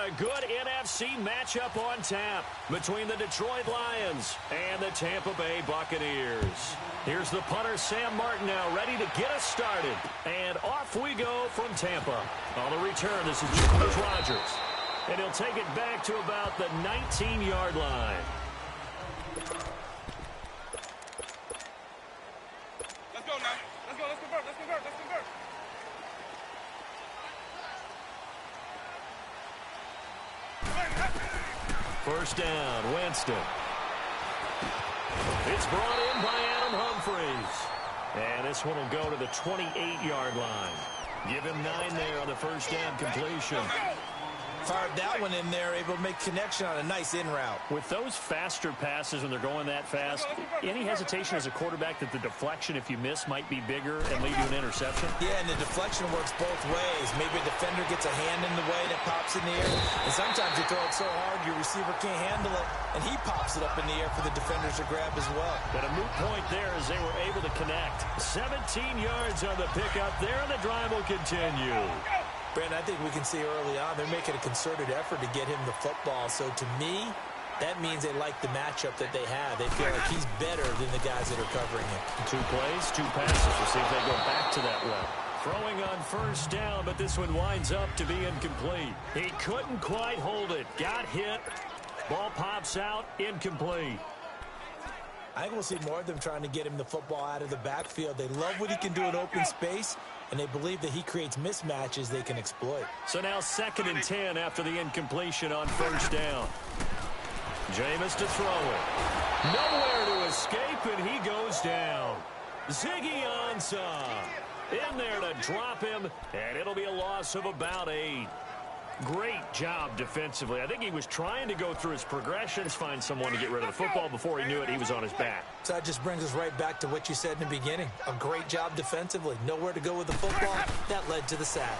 a good NFC matchup on tap between the Detroit Lions and the Tampa Bay Buccaneers. Here's the punter, Sam Martin, now ready to get us started. And off we go from Tampa. On the return, this is Charles Rodgers. And he'll take it back to about the 19-yard line. Let's go now. Let's go. Let's convert. Let's convert. Let's convert. First down, Winston. It's brought in by Adam Humphries. And this one will go to the 28-yard line. Give him 9 there on the first down completion. Fired that one in there, able to make connection on a nice in route. With those faster passes when they're going that fast, any hesitation as a quarterback that the deflection, if you miss, might be bigger and lead to an interception? Yeah, and the deflection works both ways. Maybe a defender gets a hand in the way that pops in the air, and sometimes you throw it so hard your receiver can't handle it, and he pops it up in the air for the defenders to grab as well. But a moot point there as they were able to connect. 17 yards on the pickup there, and the drive will continue. Brandon, I think we can see early on they're making a concerted effort to get him the football. So to me, that means they like the matchup that they have. They feel like he's better than the guys that are covering him. 2 plays, 2 passes. We'll see if they go back to that route. Throwing on first down, but this one winds up to be incomplete. He couldn't quite hold it. Got hit. Ball pops out, incomplete. I think we'll see more of them trying to get him the football out of the backfield. They love what he can do in open space, and they believe that he creates mismatches they can exploit. So now 2nd and 10 after the incompletion on first down. Jameis to throw it. Nowhere to escape, and he goes down. Ziggy Ansah in there to drop him, and it'll be a loss of about 8. Great job defensively. I think he was trying to go through his progressions, find someone to get rid of the football. Before he knew it, he was on his back. So that just brings us right back to what you said in the beginning. A great job defensively. Nowhere to go with the football. That led to the sack.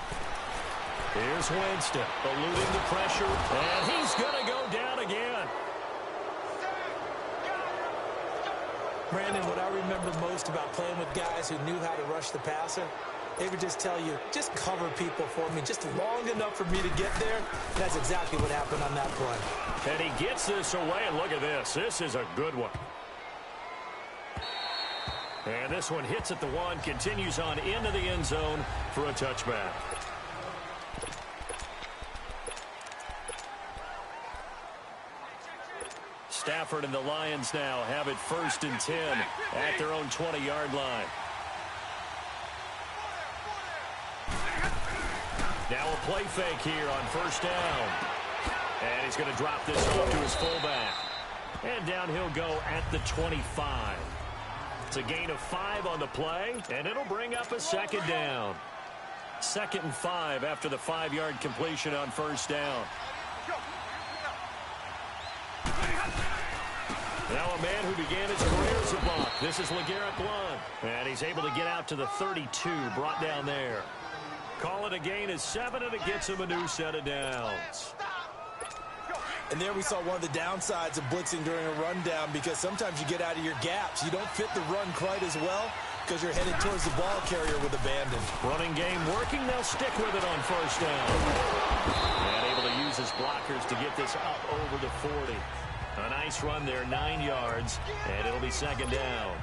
Here's Winston, eluding the pressure, and he's going to go down again. Brandon, what I remember most about playing with guys who knew how to rush the passer, they would just tell you, just cover people for me, just long enough for me to get there. That's exactly what happened on that play. And he gets this away, and look at this. This is a good one. And this one hits at the 1, continues on into the end zone for a touchback. Stafford and the Lions now have it 1st and 10 at their own 20-yard line. Now a play fake here on first down. And he's going to drop this off to his fullback. And down he'll go at the 25. It's a gain of 5 on the play, and it'll bring up a 2nd down. 2nd and 5 after the 5-yard completion on first down. Now a man who began his career as a Buck. This is LeGarrette Blount. And he's able to get out to the 32, brought down there. Call it a gain of 7, and it gets him a new set of downs. And there we saw one of the downsides of blitzing during a rundown, because sometimes you get out of your gaps. You don't fit the run quite as well because you're headed towards the ball carrier with abandon. Running game working. They'll stick with it on first down. And able to use his blockers to get this up over the 40. A nice run there, 9 yards, and it'll be 2nd down.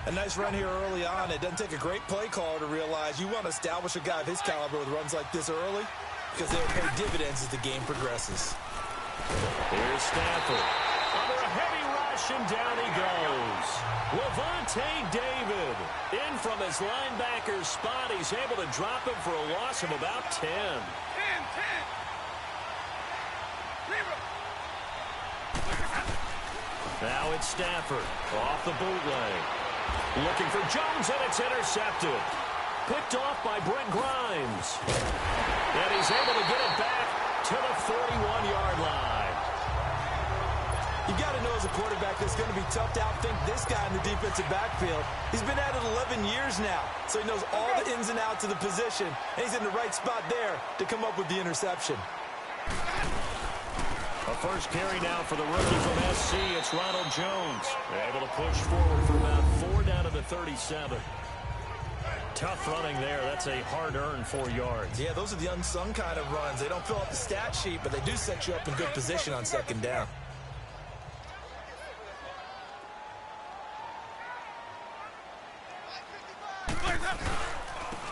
A nice run here early on. It doesn't take a great play caller to realize you want to establish a guy of his caliber with runs like this early, because they'll pay dividends as the game progresses. Here's Stafford. Under a heavy rush, and down he goes. Levante David in from his linebacker spot. He's able to drop him for a loss of about 10. 10. Now it's Stafford off the bootleg. Looking for Jones, and it's intercepted. Picked off by Brent Grimes. And he's able to get it back to the 41-yard line. You got to know as a quarterback it's going to be tough to outthink this guy in the defensive backfield. He's been at it 11 years now, so he knows all the ins and outs of the position, and he's in the right spot there to come up with the interception. A first carry now for the rookie from SC. It's Ronald Jones. Able to push forward for about 4 down to the 37. Tough running there. That's a hard-earned 4 yards. Yeah, those are the unsung kind of runs. They don't fill up the stat sheet, but they do set you up in good position on second down.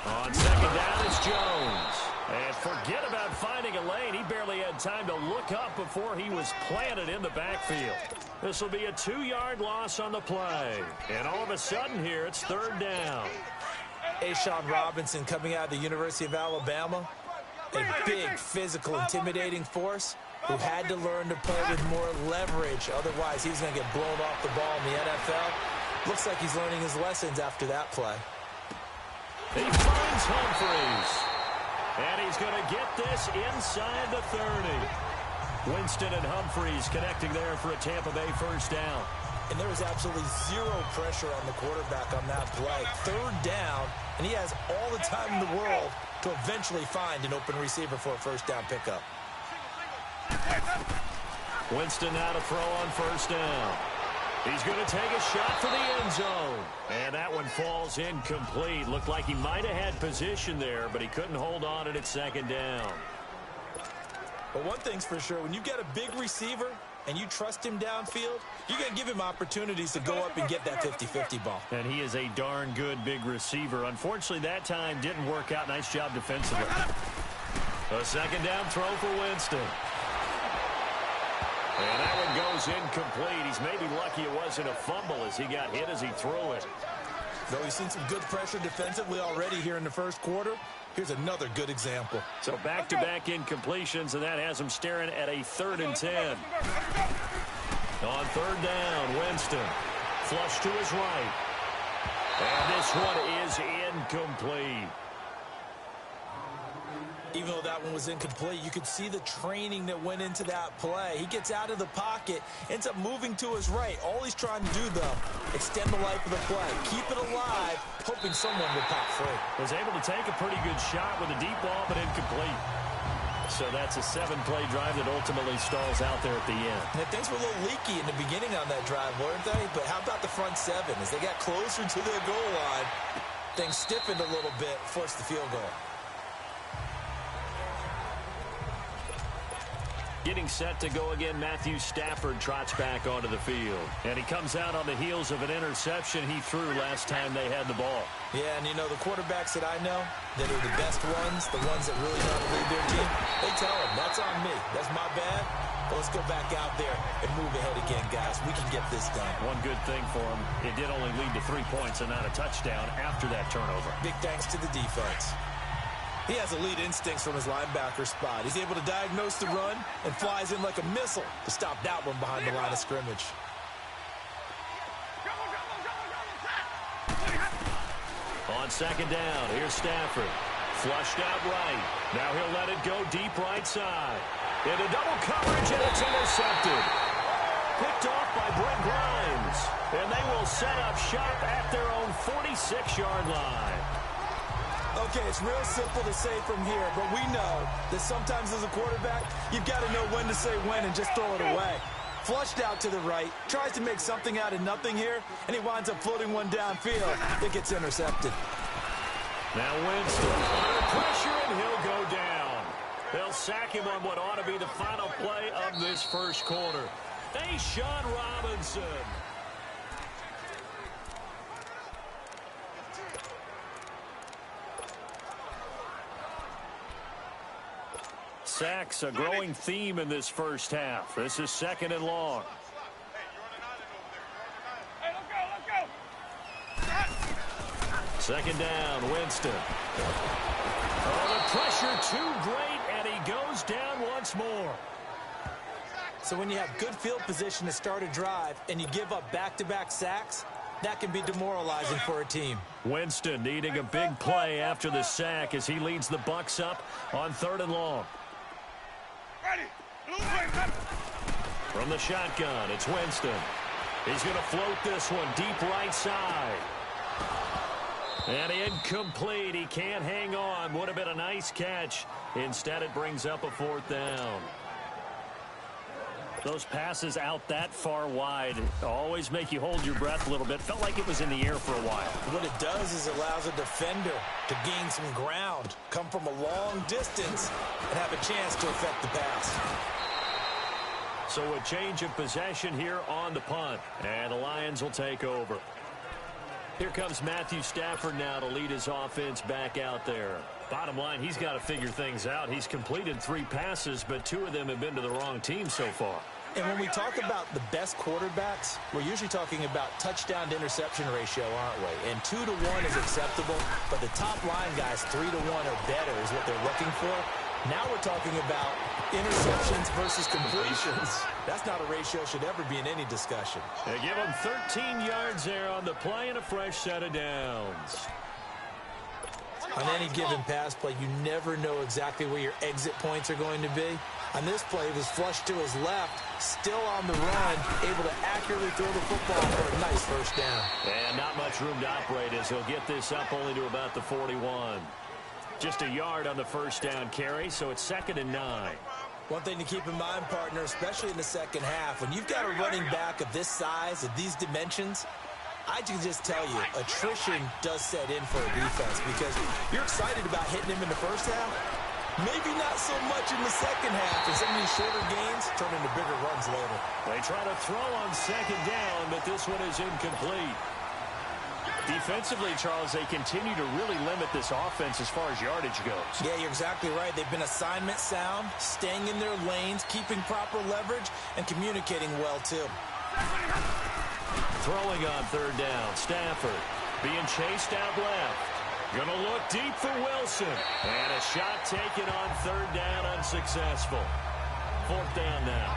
On second down, it's Jones. And forget about finding a lane. He barely had time to look up before he was planted in the backfield. This will be a 2-yard loss on the play. And all of a sudden here, it's third down. A'Shawn Robinson coming out of the University of Alabama. A big, physical, intimidating force who had to learn to play with more leverage. Otherwise, he's going to get blown off the ball in the NFL. Looks like he's learning his lessons after that play. He finds Humphries. And he's going to get this inside the 30. Winston and Humphries connecting there for a Tampa Bay first down. And there was absolutely zero pressure on the quarterback on that play. Third down, and he has all the time in the world to eventually find an open receiver for a first down pickup. Winston now to throw on first down. He's going to take a shot for the end zone. And that one falls incomplete. Looked like he might have had position there, but he couldn't hold on at second down. But one thing's for sure, when you get a big receiver and you trust him downfield, you're going to give him opportunities to go up and get that 50-50 ball. And he is a darn good big receiver. Unfortunately, that time didn't work out. Nice job defensively. A second down throw for Winston. And that one goes incomplete. He's maybe lucky it wasn't a fumble as he got hit as he threw it. Though he's seen some good pressure defensively already here in the first quarter, here's another good example. So back-to-back incompletions, and that has him staring at a 3rd and 10. On third down, Winston. Flush to his right. And this one is incomplete. Even though that one was incomplete, you could see the training that went into that play. He gets out of the pocket, ends up moving to his right. All he's trying to do, though, extend the life of the play. Keep it alive, hoping someone will pop free. Was able to take a pretty good shot with a deep ball, but incomplete. So that's a 7-play drive that ultimately stalls out there at the end. And things were a little leaky in the beginning on that drive, weren't they? But how about the front 7? As they got closer to their goal line, things stiffened a little bit, forced the field goal. Getting set to go again, Matthew Stafford trots back onto the field. And he comes out on the heels of an interception he threw last time they had the ball. Yeah, and you know, the quarterbacks that I know that are the best ones, the ones that really know how to lead their team, they tell them, that's on me. That's my bad. But let's go back out there and move ahead again, guys. We can get this done. One good thing for him, it did only lead to 3 points and not a touchdown after that turnover. Big thanks to the defense. He has elite instincts from his linebacker spot. He's able to diagnose the run and flies in like a missile to stop that one behind the line of scrimmage. On second down, here's Stafford. Flushed out right. Now he'll let it go deep right side. Into double coverage, and it's intercepted. Picked off by Brent Grimes. And they will set up shop at their own 46-yard line. Okay, it's real simple to say from here, but we know that sometimes as a quarterback, you've got to know when to say when and just throw it away. Flushed out to the right, tries to make something out of nothing here, and he winds up floating one downfield. It gets intercepted. Now Winston under pressure, and he'll go down. They'll sack him on what ought to be the final play of this first quarter. A'Shawn Robinson. Sacks, a growing theme in this first half. This is 2nd and long. Hey, let's go. Second down, Winston. Oh, the pressure too great, and he goes down once more. So when you have good field position to start a drive and you give up back-to-back sacks, that can be demoralizing for a team. Winston needing a big play after the sack as he leads the Bucs up on 3rd and long. From the shotgun, it's Winston. He's going to float this one deep right side. And incomplete. He can't hang on. Would have been a nice catch. Instead, it brings up a 4th down. Those passes out that far wide always make you hold your breath a little bit. Felt like it was in the air for a while. What it does is it allows a defender to gain some ground, come from a long distance, and have a chance to affect the pass. So a change of possession here on the punt, and the Lions will take over. Here comes Matthew Stafford now to lead his offense back out there. Bottom line, he's got to figure things out. He's completed 3 passes, but 2 of them have been to the wrong team so far. And when we talk about the best quarterbacks, we're usually talking about touchdown to interception ratio, aren't we? And 2 to 1 is acceptable, but the top line guys, 3 to 1 or better is what they're looking for. Now we're talking about interceptions versus completions. That's not a ratio should ever be in any discussion. They give him 13 yards there on the play and a fresh set of downs. On any given pass play, you never know exactly where your exit points are going to be. On this play, it was flushed to his left, still on the run, able to accurately throw the football for a nice first down. And not much room to operate as he'll get this up only to about the 41. Just a yard on the first down carry, so it's 2nd and 9. One thing to keep in mind, partner, especially in the second half, when you've got a running back of this size, of these dimensions, I can just tell you, attrition does set in for a defense because you're excited about hitting him in the first half. Maybe not so much in the second half, and some of these shorter gains turn into bigger runs later. They try to throw on 2nd down, but this one is incomplete. Defensively, Charles, they continue to really limit this offense as far as yardage goes. Yeah, you're exactly right. They've been assignment sound, staying in their lanes, keeping proper leverage, and communicating well, too. Throwing on 3rd down, Stafford being chased out left. Gonna look deep for Wilson. And a shot taken on 3rd down, unsuccessful. 4th down now.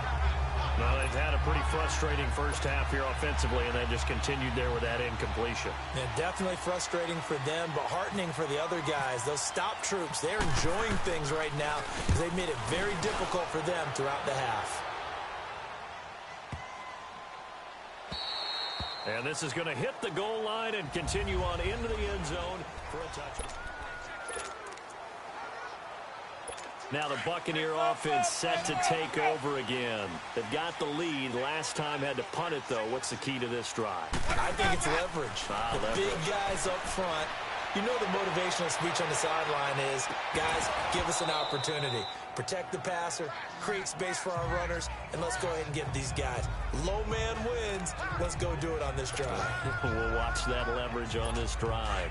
Well, they've had a pretty frustrating first half here offensively, and they just continued there with that incompletion. Yeah, definitely frustrating for them, but heartening for the other guys. Those stop troops, they're enjoying things right now because they've made it very difficult for them throughout the half. And this is going to hit the goal line and continue on into the end zone for a touchdown. Now the Buccaneer offense set to take over again. They've got the lead. Last time had to punt it, though. What's the key to this drive? I think it's leverage. The big guys up front. You know the motivational speech on the sideline is, guys, give us an opportunity. Protect the passer, create space for our runners, and let's go ahead and give these guys. Low man wins. Let's go do it on this drive. We'll watch that leverage on this drive.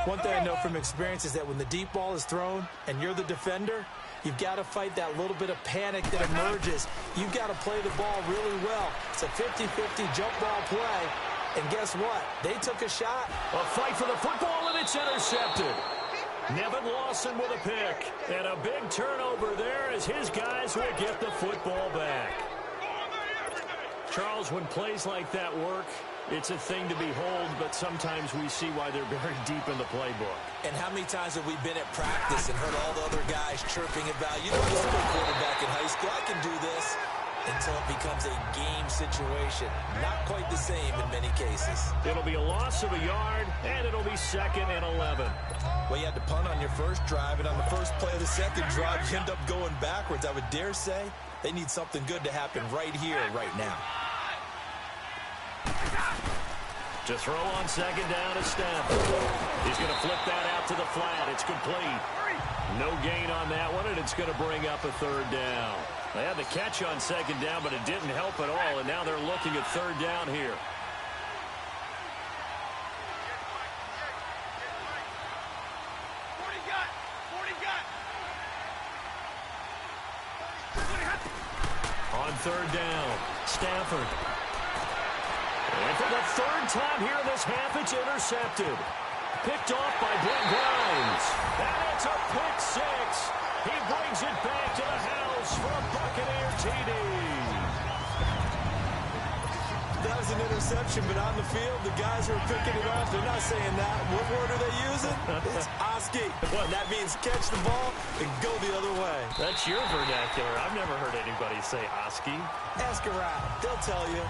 One thing I know from experience is that when the deep ball is thrown and you're the defender, you've got to fight that little bit of panic that emerges. You've got to play the ball really well. It's a 50-50 jump ball play. And guess what? They took a shot. A fight for the football, and it's intercepted. Nevin Lawson with a pick. And a big turnover there as his guys will get the football back. Charles, when plays like that work, it's a thing to behold, but sometimes we see why they're very deep in the playbook. And how many times have we been at practice and heard all the other guys chirping about, you know, I was a good quarterback in high school, I can do this, until it becomes a game situation. Not quite the same in many cases. It'll be a loss of a yard, and it'll be 2nd and 11. Well, you had to punt on your first drive, and on the first play of the second drive, you end up going backwards. I would dare say they need something good to happen right here, right now. To throw on 2nd down is Stafford. He's going to flip that out to the flat. It's complete. No gain on that one, and it's going to bring up a 3rd down. They had the catch on 2nd down, but it didn't help at all, and now they're looking at 3rd down here. On 3rd down, Stafford. And for the 3rd time here in this half, it's intercepted. Picked off by Brent Grimes. And it's a pick 6. He brings it back to the house for a Buccaneer TD. That was an interception, but on the field, the guys who are picking it off, they're not saying that. What word are they using? It's Oski. Well, that means catch the ball and go the other way. That's your vernacular. I've never heard anybody say Oski. Ask around. They'll tell you.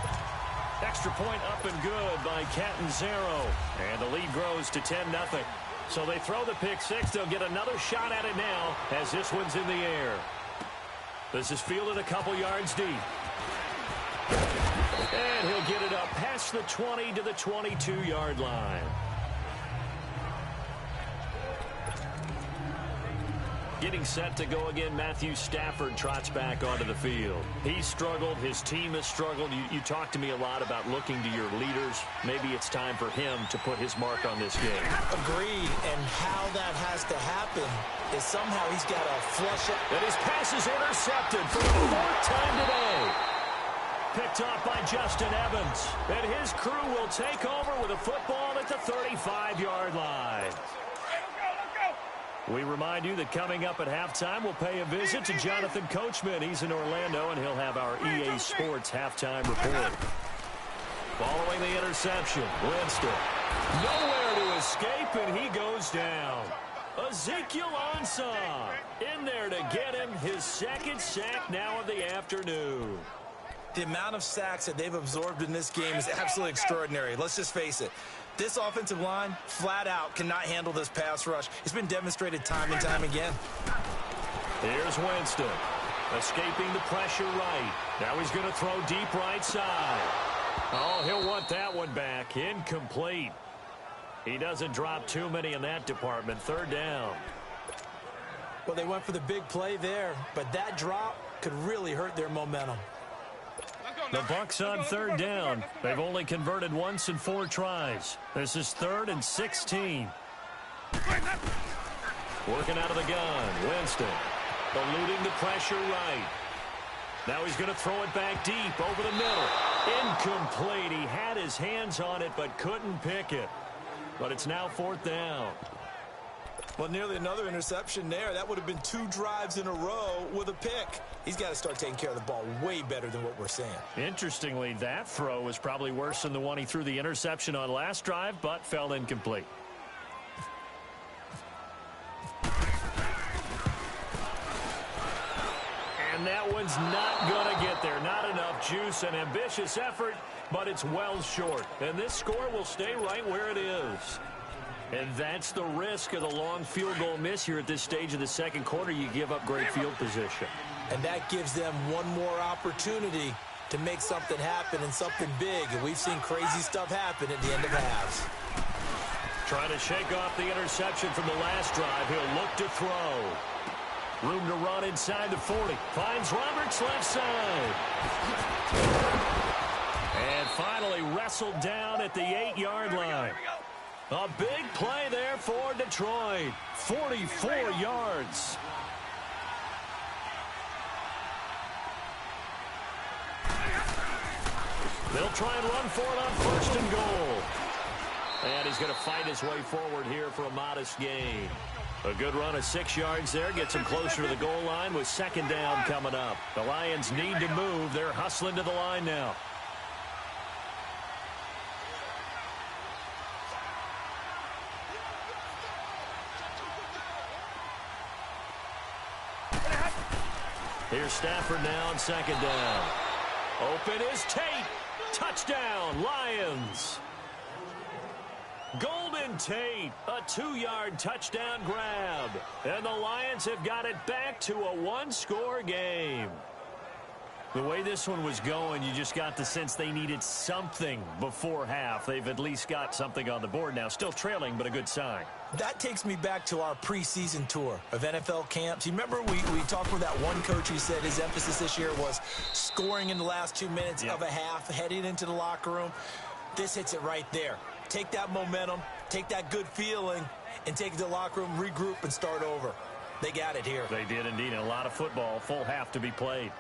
Extra point up and good by Catanzaro. And the lead grows to 10-0. So they throw the pick 6. They'll get another shot at it now as this one's in the air. This is fielded a couple yards deep. And he'll get it up past the 20 to the 22-yard line. Getting set to go again, Matthew Stafford trots back onto the field. He's struggled. His team has struggled. You talked to me a lot about looking to your leaders. Maybe it's time for him to put his mark on this game. Agreed. And how that has to happen is somehow he's got to flush it. And his pass is intercepted for the 4th time today. Picked off by Justin Evans. And his crew will take over with a football at the 35-yard line. We remind you that coming up at halftime, we'll pay a visit to Jonathan Coachman. He's in Orlando, and he'll have our EA Sports halftime report. Following the interception, Winston. Nowhere to escape, and he goes down. Ezekiel Ansah in there to get him his 2nd sack now of the afternoon. The amount of sacks that they've absorbed in this game is absolutely extraordinary. Let's just face it. This offensive line, flat out, cannot handle this pass rush. It's been demonstrated time and time again. Here's Winston, escaping the pressure right. Now he's going to throw deep right side. Oh, he'll want that one back. Incomplete. He doesn't drop too many in that department. 3rd down. Well, they went for the big play there, but that drop could really hurt their momentum. The Bucs on 3rd down. They've only converted once in 4 tries. This is 3rd and 16. Working out of the gun. Winston eluding the pressure right. Now he's going to throw it back deep over the middle. Incomplete. He had his hands on it but couldn't pick it. But it's now 4th down. Well, nearly another interception there. That would have been 2 drives in a row with a pick. He's got to start taking care of the ball way better than what we're seeing. Interestingly, that throw was probably worse than the one he threw the interception on last drive, but fell incomplete. And that one's not going to get there. Not enough juice. An ambitious effort, but it's well short. And this score will stay right where it is. And that's the risk of the long field goal miss here at this stage of the 2nd quarter. You give up great field position. And that gives them one more opportunity to make something happen and something big. And we've seen crazy stuff happen at the end of halves. Trying to shake off the interception from the last drive. He'll look to throw. Room to run inside the 40. Finds Roberts left side. And finally wrestled down at the 8-yard line. A big play there for Detroit. 44 yards. They'll try and run for it on 1st and goal. And he's going to fight his way forward here for a modest gain. A good run of 6 yards there. Gets him closer to the goal line with 2nd down coming up. The Lions need to move. They're hustling to the line now. Here's Stafford now on 2nd down. Open is Tate. Touchdown, Lions. Golden Tate, a 2-yard touchdown grab. And the Lions have got it back to a 1-score game. The way this one was going, you just got the sense they needed something before half. They've at least got something on the board now. Still trailing, but a good sign. That takes me back to our preseason tour of NFL camps. You remember we talked with that one coach who said his emphasis this year was scoring in the last 2 minutes of a half, heading into the locker room. This hits it right there. Take that momentum, take that good feeling, and take it to the locker room, regroup, and start over. They got it here. They did indeed. And a lot of football, full half to be played.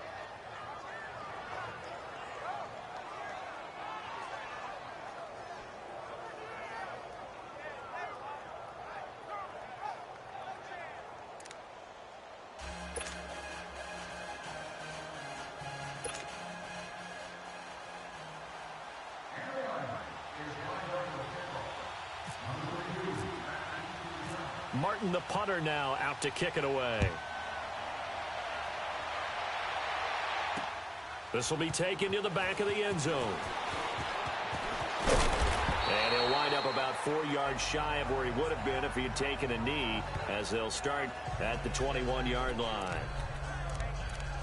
Martin, the punter, now out to kick it away. This will be taken to the back of the end zone. And he'll wind up about 4 yards shy of where he would have been if he had taken a knee, as they'll start at the 21-yard line.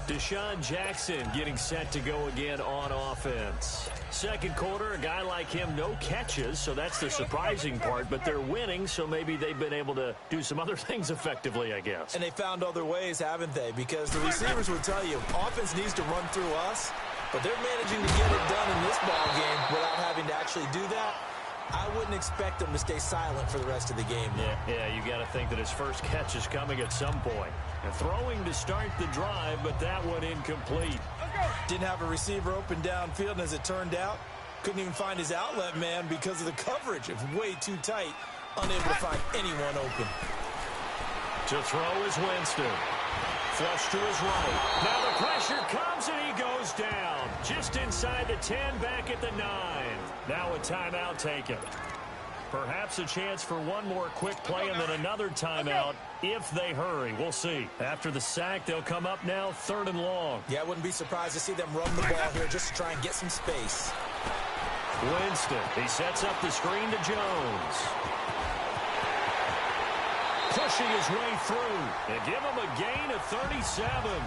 Deshaun Jackson getting set to go again on offense. Second quarter, a guy like him, no catches, so that's the surprising part, but they're winning, so maybe they've been able to do some other things effectively, I guess. And they found other ways, haven't they? Because the receivers will tell you, offense needs to run through us, but they're managing to get it done in this ball game without having to actually do that. I wouldn't expect them to stay silent for the rest of the game. Yeah, you got to think that his first catch is coming at some point. And throwing to start the drive, but that one incomplete. Didn't have a receiver open downfield, and as it turned out, couldn't even find his outlet man because of the coverage. It was way too tight, unable to find anyone open. To throw is Winston. Flush to his right. Now the pressure comes, and he goes down. Just inside the 10, back at the 9. Now a timeout taken. Perhaps a chance for one more quick play and then another timeout if they hurry. We'll see. After the sack, they'll come up now 3rd and long. Yeah, I wouldn't be surprised to see them run the ball here just to try and get some space. Winston, he sets up the screen to Jones. Pushing his way through. And give him a gain of 37.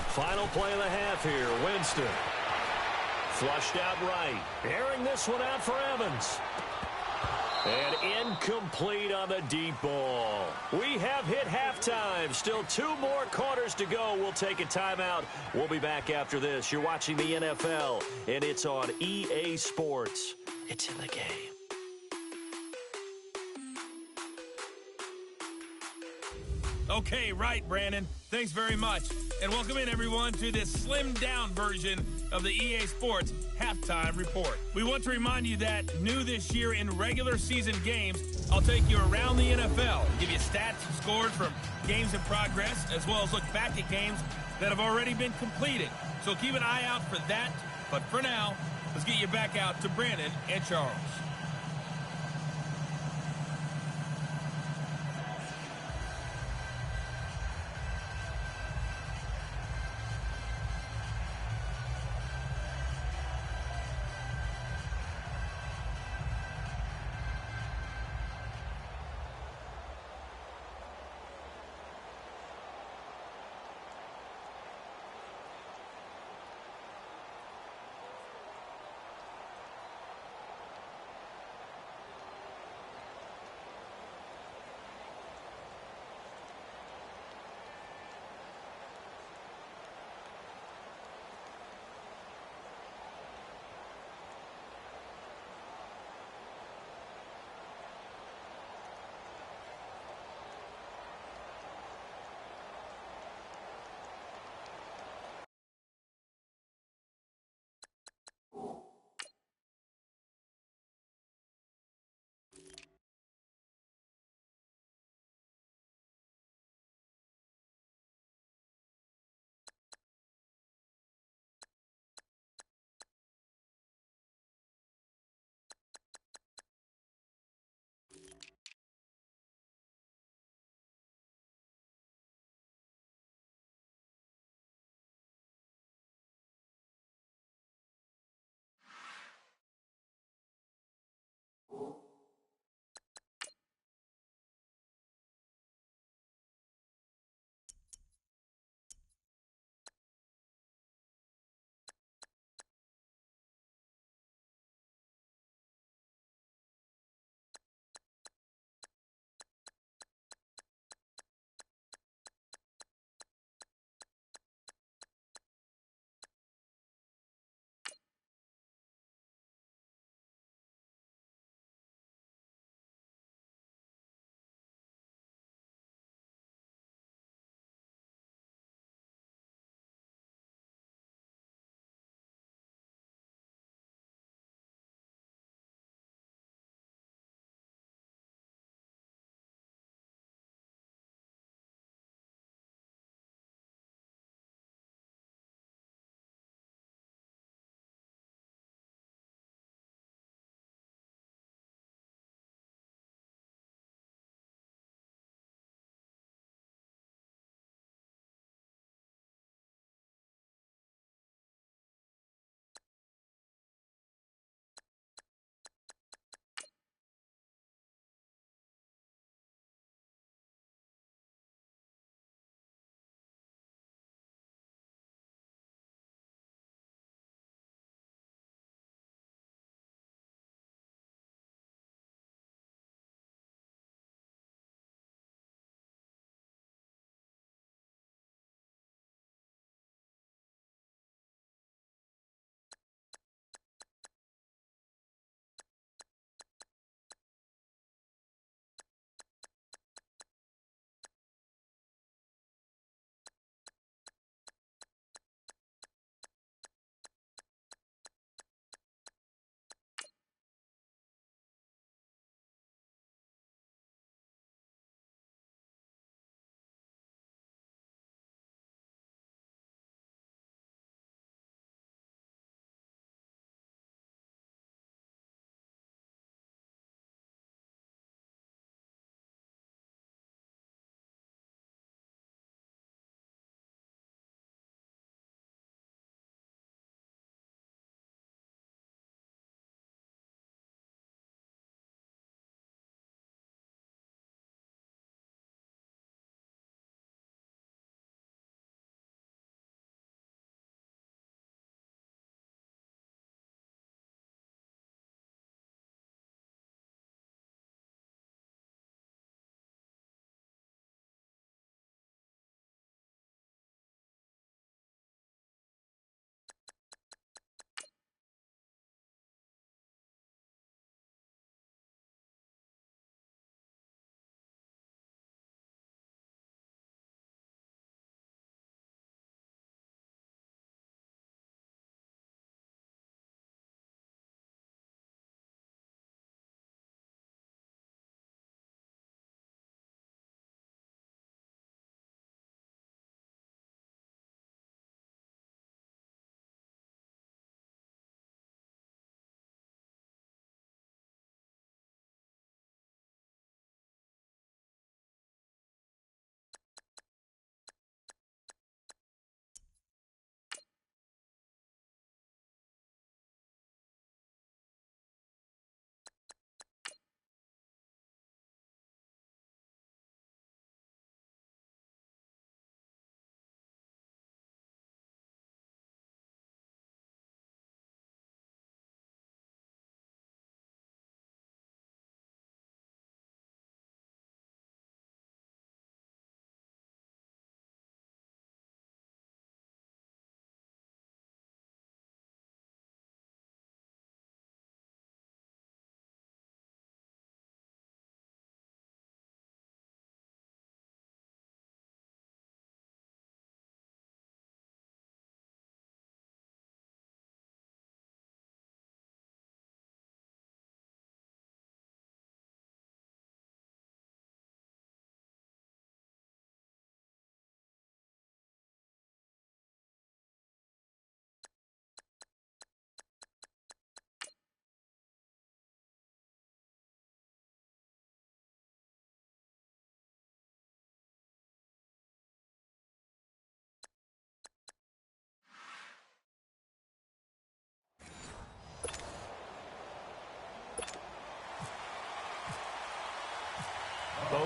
Final play of the half here. Winston. Flushed out right. Airing this one out for Evans. And incomplete on the deep ball. We have hit halftime. Still 2 more quarters to go. We'll take a timeout. We'll be back after this. You're watching the NFL, and it's on EA Sports. It's in the game. Okay, right, Brandon. Thanks very much. And welcome in, everyone, to this slimmed-down version of the EA Sports Halftime Report. We want to remind you that new this year in regular season games, I'll take you around the NFL, give you stats and scores from games in progress, as well as look back at games that have already been completed. So keep an eye out for that. But for now, let's get you back out to Brandon and Charles.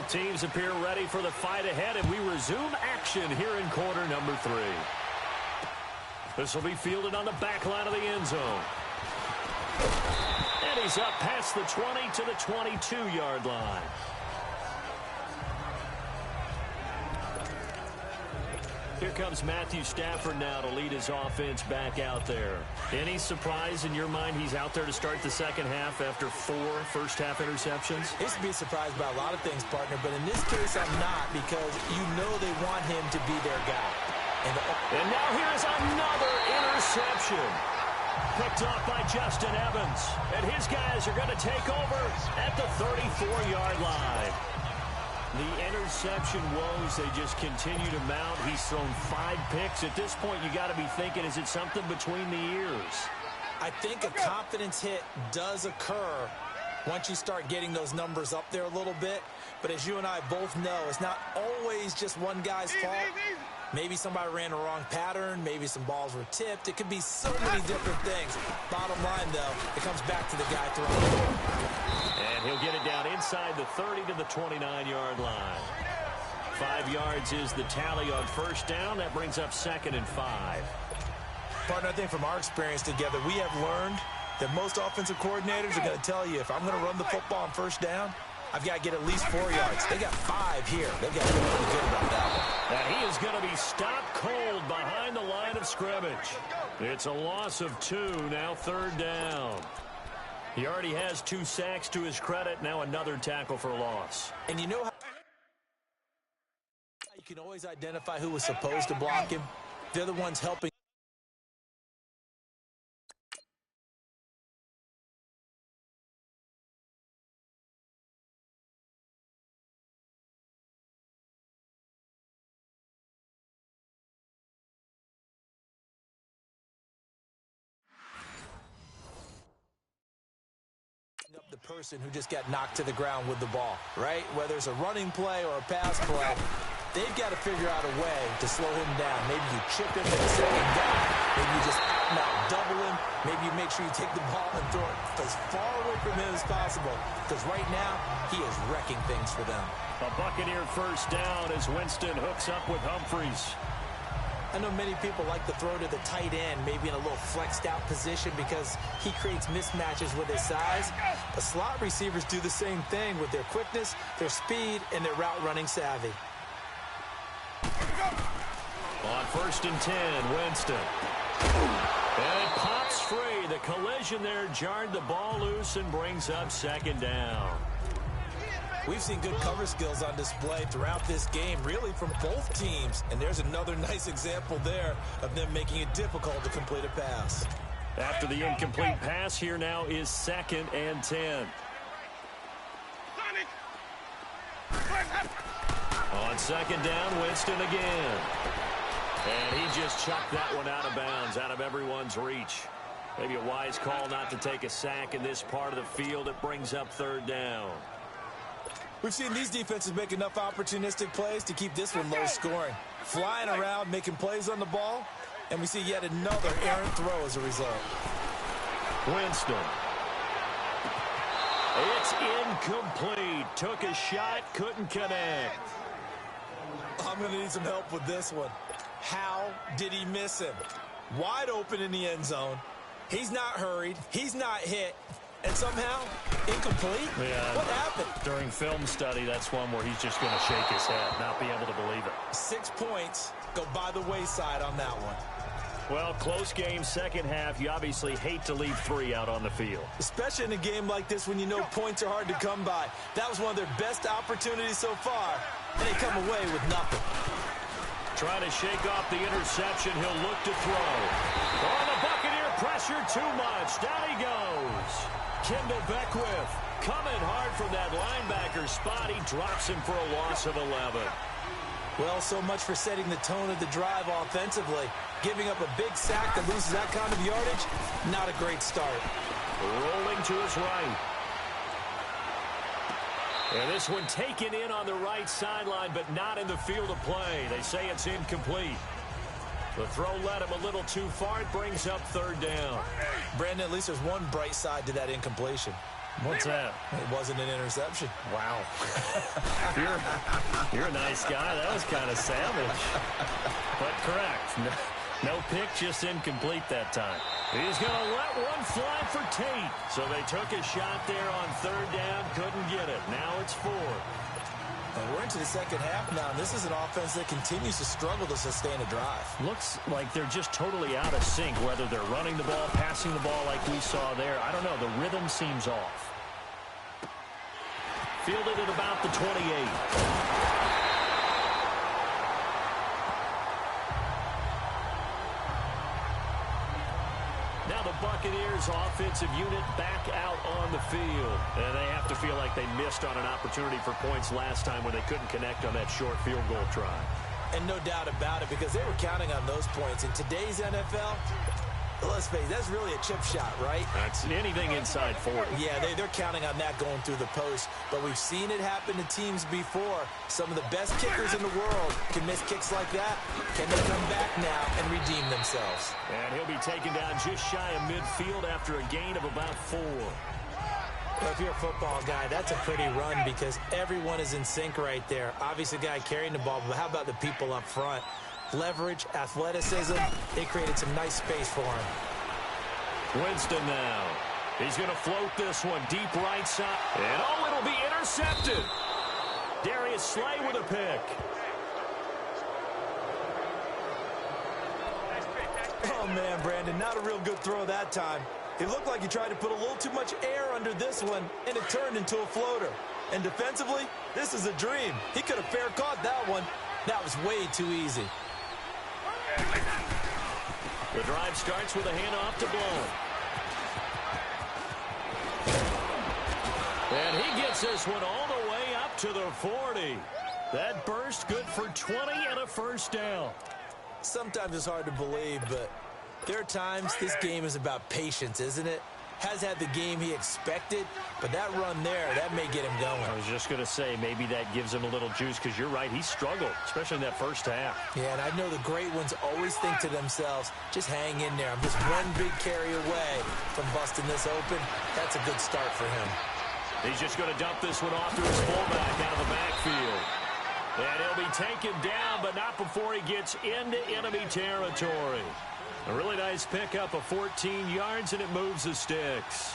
Both teams appear ready for the fight ahead, and we resume action here in quarter number 3. This will be fielded on the back line of the end zone. And he's up past the 20 to the 22-yard line. Here comes Matthew Stafford now to lead his offense back out there. Any surprise in your mind he's out there to start the second half after 4 first-half interceptions? He's to be surprised by a lot of things, partner, but in this case I'm not, because you know they want him to be their guy. And now here's another interception. Picked off by Justin Evans. And his guys are going to take over at the 34-yard line. The interception woes, they just continue to mount. He's thrown 5 picks. At this point, you got to be thinking, is it something between the ears? I think a confidence hit does occur once you start getting those numbers up there a little bit. But as you and I both know, it's not always just one guy's fault. Maybe somebody ran a wrong pattern. Maybe some balls were tipped. It could be so many different things. Bottom line, though, it comes back to the guy throwing. And he'll get it down inside the 30 to the 29-yard line. 5 yards is the tally on first down. That brings up 2nd and 5. Partner, I think from our experience together, we have learned that most offensive coordinators are going to tell you, if I'm going to run the football on first down, I've got to get at least 4 yards. They got 5 here. They've got to feel pretty good about that one. And he is going to be stopped cold behind the line of scrimmage. It's a loss of 2, now 3rd down. He already has 2 sacks to his credit, now another tackle for loss. And you know how you can always identify who was supposed to block him? They're the ones helping. Up the person who just got knocked to the ground with the ball, right? Whether it's a running play or a pass play, they've got to figure out a way to slow him down. Maybe you chip him to the second guy. Maybe you just out and out double him. Maybe you make sure you take the ball and throw it as far away from him as possible, because right now he is wrecking things for them. A Buccaneer first down as Winston hooks up with Humphries. I know many people like to throw to the tight end, maybe in a little flexed out position, because he creates mismatches with his size. But slot receivers do the same thing with their quickness, their speed, and their route running savvy. On 1st and 10, Winston. And it pops free. The collision there jarred the ball loose and brings up 2nd down. We've seen good cover skills on display throughout this game, really from both teams. And there's another nice example there of them making it difficult to complete a pass. After the incomplete pass, here now is 2nd and 10. On 2nd down, Winston again. And he just chucked that one out of bounds, out of everyone's reach. Maybe a wise call not to take a sack in this part of the field. It brings up 3rd down. We've seen these defenses make enough opportunistic plays to keep this one low scoring. Flying around, making plays on the ball, and we see yet another errant throw as a result. Winston. It's incomplete. Took a shot, couldn't connect. I'm going to need some help with this one. How did he miss him? Wide open in the end zone. He's not hurried. He's not hit. And somehow, incomplete? Yeah. What happened? During film study, that's one where he's just going to shake his head, not be able to believe it. 6 points go by the wayside on that one. Well, close game, second half. You obviously hate to leave 3 out on the field. Especially in a game like this when you know points are hard to come by. That was one of their best opportunities so far, and they come away with nothing. Trying to shake off the interception. He'll look to throw. Oh, the Buccaneer pressure too much. Down he goes. Kendall Beckwith coming hard from that linebacker spot. He drops him for a loss of 11. Well, so much for setting the tone of the drive offensively. Giving up a big sack that loses that kind of yardage, not a great start. Rolling to his right. And this one taken in on the right sideline, but not in the field of play. They say it's incomplete. The throw led him a little too far. It brings up 3rd down. Brandon, at least there's one bright side to that incompletion. What's that? It wasn't an interception. Wow. you're a nice guy. That was kind of savage. But correct. No pick, just incomplete that time. He's going to let one fly for Tate. So they took a shot there on third down, couldn't get it. Now it's 4. And we're into the second half now, and this is an offense that continues to struggle to sustain a drive. Looks like they're just totally out of sync, whether they're running the ball, passing the ball like we saw there. I don't know. The rhythm seems off. Fielded at about the 28. Now the Buccaneers offensive unit back out on the field. And they have to feel like they missed on an opportunity for points last time when they couldn't connect on that short field goal try. And no doubt about it, because they were counting on those points. In today's NFL, let's face it, that's really a chip shot, right? That's anything inside 40. Yeah, they're counting on that going through the post. But we've seen it happen to teams before. Some of the best kickers in the world can miss kicks like that. Can they come back now and redeem themselves? And he'll be taken down just shy of midfield after a gain of about 4. Well, if you're a football guy, that's a pretty run because everyone is in sync right there. Obviously, the guy carrying the ball, but how about the people up front? Leverage, athleticism, they created some nice space for him. Winston now. He's going to float this one deep right side. And oh, it'll be intercepted. Darius Slay with a pick. Oh, man, Brandon, not a real good throw that time. It looked like he tried to put a little too much air under this one, and it turned into a floater. And defensively, this is a dream. He could have fair caught that one. That was way too easy. The drive starts with a handoff to Blow. And he gets this one all the way up to the 40. That burst good for 20 and a first down. Sometimes it's hard to believe, but there are times this game is about patience, isn't it? Has had the game he expected, but that run there, that may get him going. I was just going to say, maybe that gives him a little juice, because you're right, he struggled, especially in that first half. Yeah, and I know the great ones always think to themselves, just hang in there. I'm just one big carry away from busting this open. That's a good start for him. He's just going to dump this one off to his fullback out of the backfield. And he'll be taken down, but not before he gets into enemy territory. A really nice pickup of 14 yards, and it moves the sticks.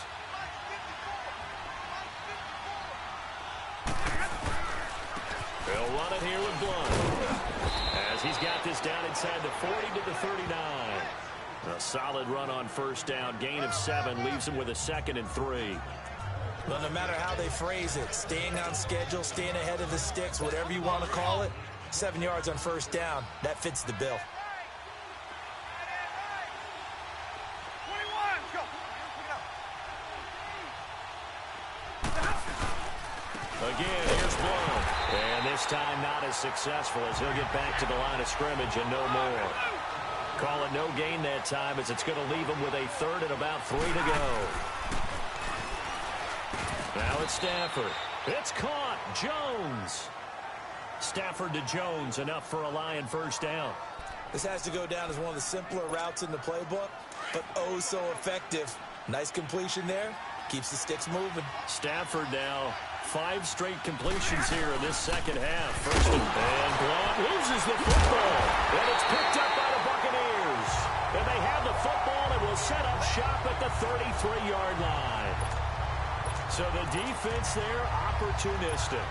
They'll run it here with Blunt. As he's got this down inside the 40 to the 39. A solid run on first down. Gain of 7 leaves him with a 2nd and 3. Well, no matter how they phrase it, staying on schedule, staying ahead of the sticks, whatever you want to call it, 7 yards on first down, that fits the bill. Again, here's Blunt. And this time not as successful as he'll get back to the line of scrimmage and no more. Call it no gain that time as it's going to leave him with a 3rd and about 3 to go. Now it's Stafford. It's caught. Jones. Stafford to Jones, enough for a Lion first down. This has to go down as one of the simpler routes in the playbook, but oh so effective. Nice completion there. Keeps the sticks moving. Stafford now 5 straight completions here in this second half. First and Blunt loses the football. And it's picked up by the Buccaneers. And they have the football and will set up shop at the 33-yard line. So the defense there, opportunistic.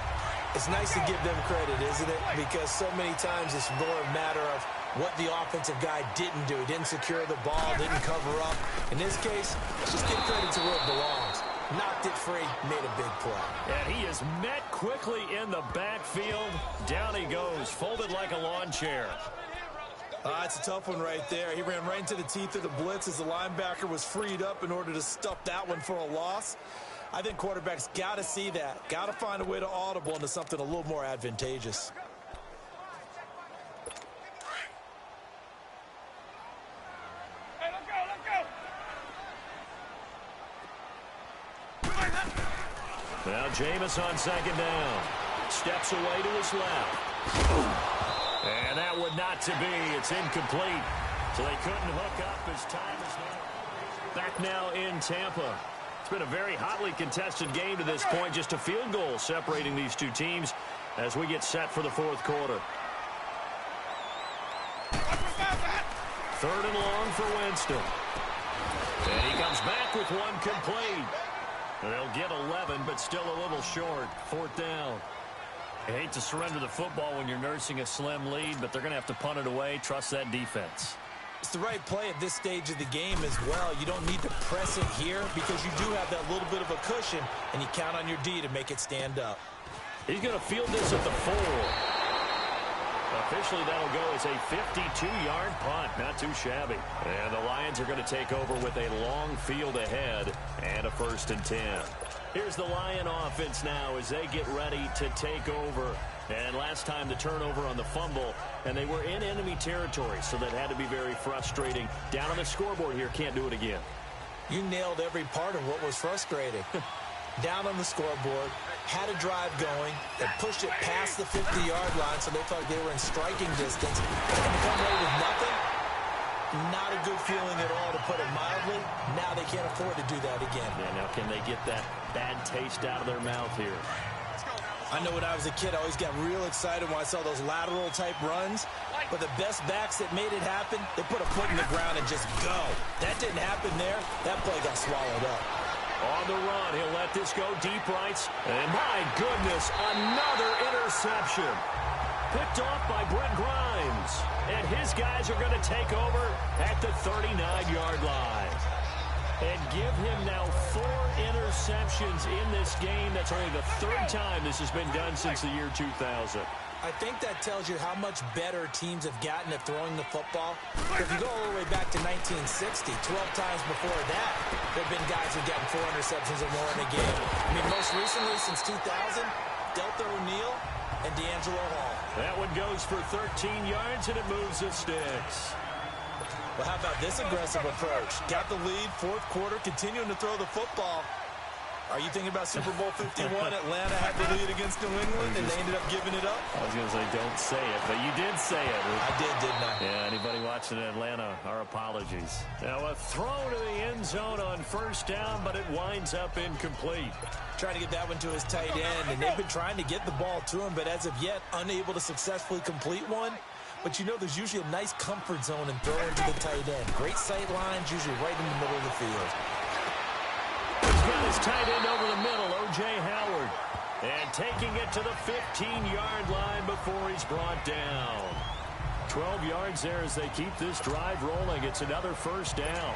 It's nice to give them credit, isn't it? Because so many times it's more a matter of what the offensive guy didn't do. He didn't secure the ball, didn't cover up. In this case, let's just give credit to where it belongs. Knocked it free, made a big play. And he is met quickly in the backfield. Down he goes, folded like a lawn chair. It's a tough one right there. He ran right into the teeth of the blitz as the linebacker was freed up in order to stuff that one for a loss. I think quarterbacks got to see that. Got to find a way to audible into something a little more advantageous. Now Jameis on second down. Steps away to his left. And that would not to be. It's incomplete. So they couldn't hook up as time is now. Back now in Tampa. been a very hotly contested game to this point. Just a field goal separating these two teams as we get set for the fourth quarter. 3rd and long for Winston. And he comes back with one complete. They'll get 11, but still a little short. 4th down. I hate to surrender the football when you're nursing a slim lead, but they're going to have to punt it away. Trust that defense. It's the right play at this stage of the game as well. You don't need to press it here because you do have that little bit of a cushion, and you count on your D to make it stand up. He's going to field this at the 4. Officially, that'll go as a 52-yard punt. Not too shabby. And the Lions are going to take over with a long field ahead and a 1st and 10. Here's the Lion offense now as they get ready to take over. And last time the turnover on the fumble, and they were in enemy territory, so that had to be very frustrating. Down on the scoreboard here, can't do it again. You nailed every part of what was frustrating. Down on the scoreboard, had a drive going, that pushed it past the 50-yard line, so they thought they were in striking distance. And to come away with nothing, not a good feeling at all, to put it mildly. Now they can't afford to do that again. Yeah, now can they get that bad taste out of their mouth here? I know when I was a kid, I always got real excited when I saw those lateral-type runs. But the best backs that made it happen, they put a foot in the ground and just go. That didn't happen there. That play got swallowed up. On the run, he'll let this go deep right. And my goodness, another interception. Picked off by Brent Grimes. And his guys are going to take over at the 39-yard line. And give him now 4 interceptions in this game. That's only the 3rd time this has been done since the year 2000. I think that tells you how much better teams have gotten at throwing the football. If you go all the way back to 1960, 12 times before that, there have been guys who've gotten 4 interceptions or more in a game. I mean, most recently, since 2000, Delta O'Neal and D'Angelo Hall. That one goes for 13 yards, and it moves the sticks. Well, how about this aggressive approach? Got the lead, 4th quarter, continuing to throw the football. Are you thinking about Super Bowl 51? Atlanta had the lead against New England, and they ended up giving it up? I was going to say, don't say it, but you did say it. I did, didn't I? Yeah, anybody watching in Atlanta, our apologies. Now, a throw to the end zone on 1st down, but it winds up incomplete. Trying to get that one to his tight end, and they've been trying to get the ball to him, but as of yet, unable to successfully complete one. But you know there's usually a nice comfort zone in throwing to the tight end. Great sight lines, usually right in the middle of the field. He's got his tight end over the middle, O.J. Howard. And taking it to the 15-yard line before he's brought down. 12 yards there as they keep this drive rolling. It's another 1st down.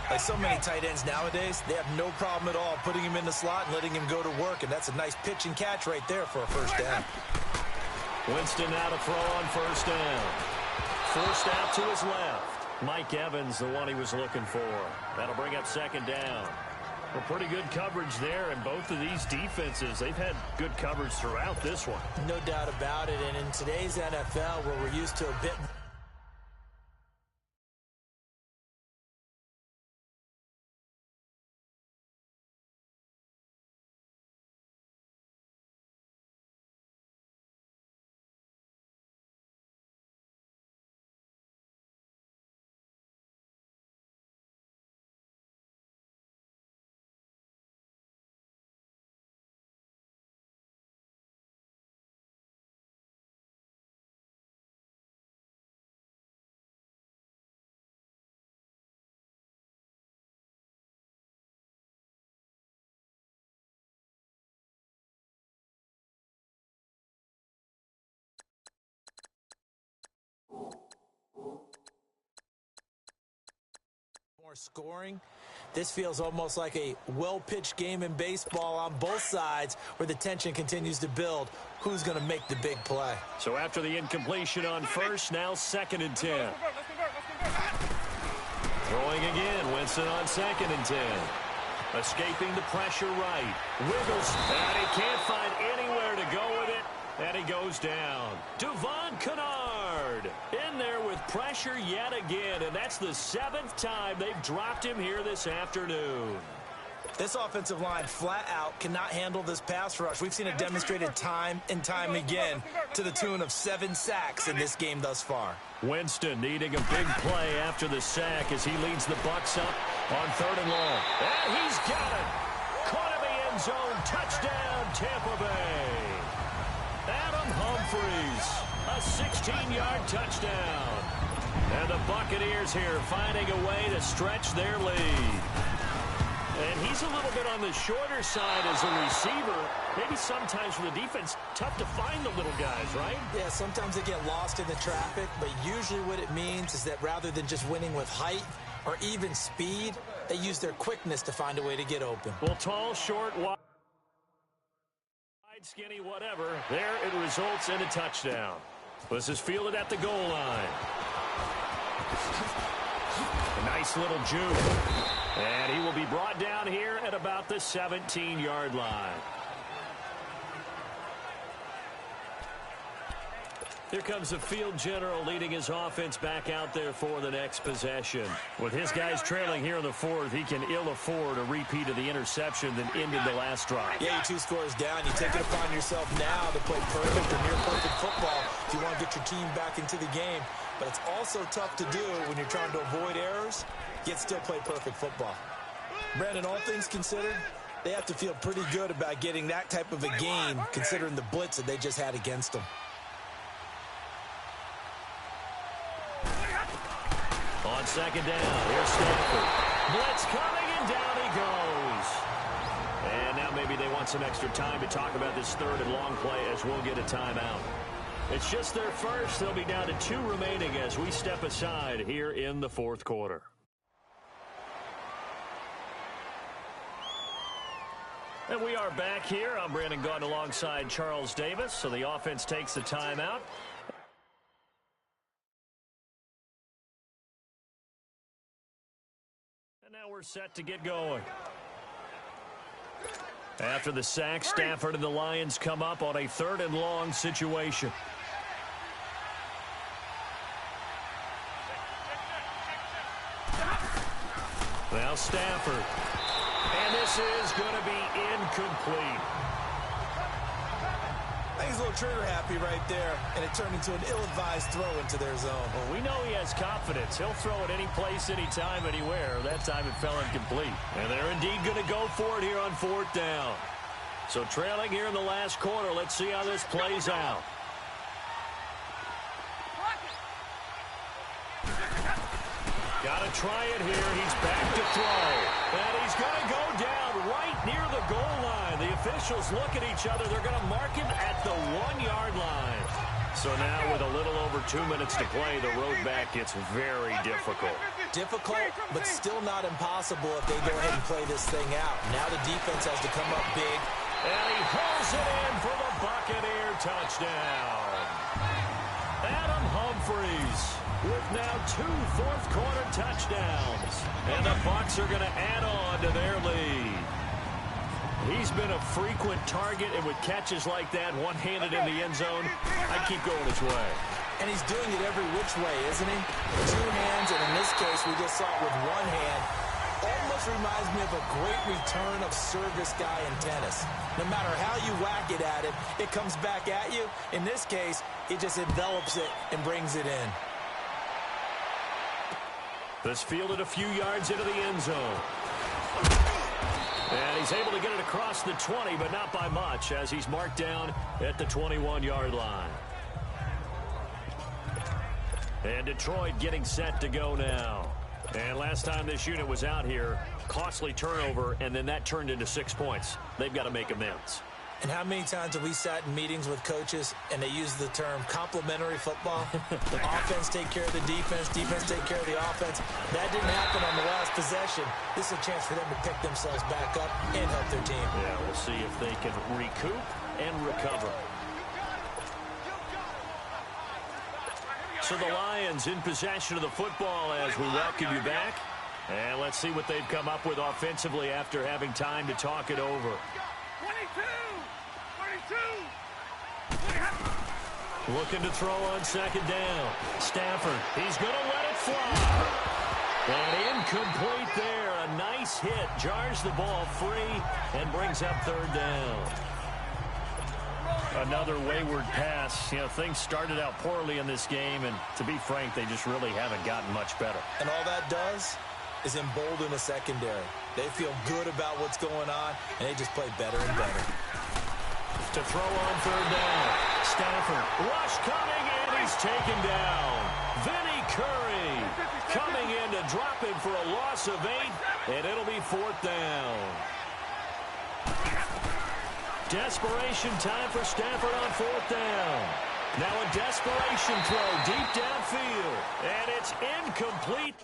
Like so many tight ends nowadays, they have no problem at all putting him in the slot and letting him go to work. And that's a nice pitch and catch right there for a 1st down. Winston now to throw on 1st down. Forced out to his left. Mike Evans, the one he was looking for. That'll bring up 2nd down. Well, pretty good coverage there, and both of these defenses, they've had good coverage throughout this one. No doubt about it, and in today's NFL, where we're used to a bit more scoring. This feels almost like a well-pitched game in baseball on both sides where the tension continues to build. Who's going to make the big play? So after the incompletion on 1st, now 2nd and 10. Throwing again, Winston on 2nd and 10. Escaping the pressure right. Wiggles, and he can't find anywhere to go with it, and he goes down. Devon Kennard in there with pressure yet again, and that's the 7th time they've dropped him here this afternoon. This offensive line flat out cannot handle this pass rush. We've seen it demonstrated time and time again to the tune of 7 sacks in this game thus far. Winston needing a big play after the sack as he leads the Bucs up On 3rd and long. And he's got it. Caught in the end zone. Touchdown, Tampa Bay. Adam Humphries. A 16-yard touchdown. And the Buccaneers here finding a way to stretch their lead. And he's a little bit on the shorter side as a receiver. Maybe sometimes for the defense, tough to find the little guys, right? Yeah, sometimes they get lost in the traffic, but usually what it means is that rather than just winning with height or even speed, they use their quickness to find a way to get open. Well, tall, short, wide, skinny, whatever. There it results in a touchdown. This is fielded at the goal line. A nice little juke. And he will be brought down here at about the 17-yard line. Here comes the field general leading his offense back out there for the next possession. With his guys trailing here in the 4th, he can ill afford a repeat of the interception that ended the last drive. Yeah, you're 2 scores down. You take it upon yourself now to play perfect or near perfect football if you want to get your team back into the game. But it's also tough to do when you're trying to avoid errors, yet still play perfect football. Brandon, all things considered, they have to feel pretty good about getting that type of a game considering the blitz that they just had against them. On 2nd down, here's Stafford. Blitz coming, and down he goes. And now maybe they want some extra time to talk about this 3rd and long play as we'll get a timeout. It's just their first. They'll be down to 2 remaining as we step aside here in the 4th quarter. And we are back here. I'm Brandon Gutta alongside Charles Davis. So the offense takes the timeout. And now we're set to get going. After the sack, Stafford and the Lions come up on a 3rd and long situation. Now Stafford. And this is going to be incomplete. I think he's a little trigger happy right there, and it turned into an ill-advised throw into their zone. Well, we know he has confidence. He'll throw it any place, anytime, anywhere. That time it fell incomplete. And they're indeed going to go for it here on 4th down. So trailing here in the last quarter. Let's see how this plays out. Got to try it here. He's back to throw. And he's going to go down right near the goal line. The officials look at each other. They're going to mark him at the 1-yard line. So now with a little over 2 minutes to play, the road back gets very difficult. Difficult, but still not impossible if they go ahead and play this thing out. Now the defense has to come up big. And he hauls it in for the Buccaneer touchdown. Adam Humphries with now 2 fourth-quarter touchdowns. And the Bucs are going to add on to their lead. He's been a frequent target, and with catches like that, one-handed in the end zone, I'd keep going his way. And he's doing it every which way, isn't he? 2 hands, and in this case, we just saw it with 1 hand. Almost reminds me of a great return of service guy in tennis. No matter how you whack it at it, it comes back at you. In this case, it just envelops it and brings it in. This fielded a few yards into the end zone. And he's able to get it across the 20, but not by much, as he's marked down at the 21-yard line. And Detroit getting set to go now. And last time this unit was out here, costly turnover, and then that turned into 6 points. They've got to make amends. And how many times have we sat in meetings with coaches and they use the term complementary football? Offense take care of the defense, defense take care of the offense. That didn't happen on the last possession. This is a chance for them to pick themselves back up and help their team. Yeah, we'll see if they can recoup and recover. So the Lions in possession of the football as we welcome you back. And let's see what they've come up with offensively after having time to talk it over. 22. Looking to throw on 2nd down. Stafford, he's going to let it fly. And incomplete there. A nice hit. Jars the ball free and brings up 3rd down. Another wayward pass. You know, things started out poorly in this game, and to be frank, they just really haven't gotten much better. And all that does, is embolden the secondary. They feel good about what's going on, and they just play better and better. To throw on third down. Stafford. Rush coming, and he's taken down. Vinny Curry coming in to drop him for a loss of 8, and it'll be fourth down. Desperation time for Stafford on fourth down. Now a desperation throw deep downfield, and it's incomplete.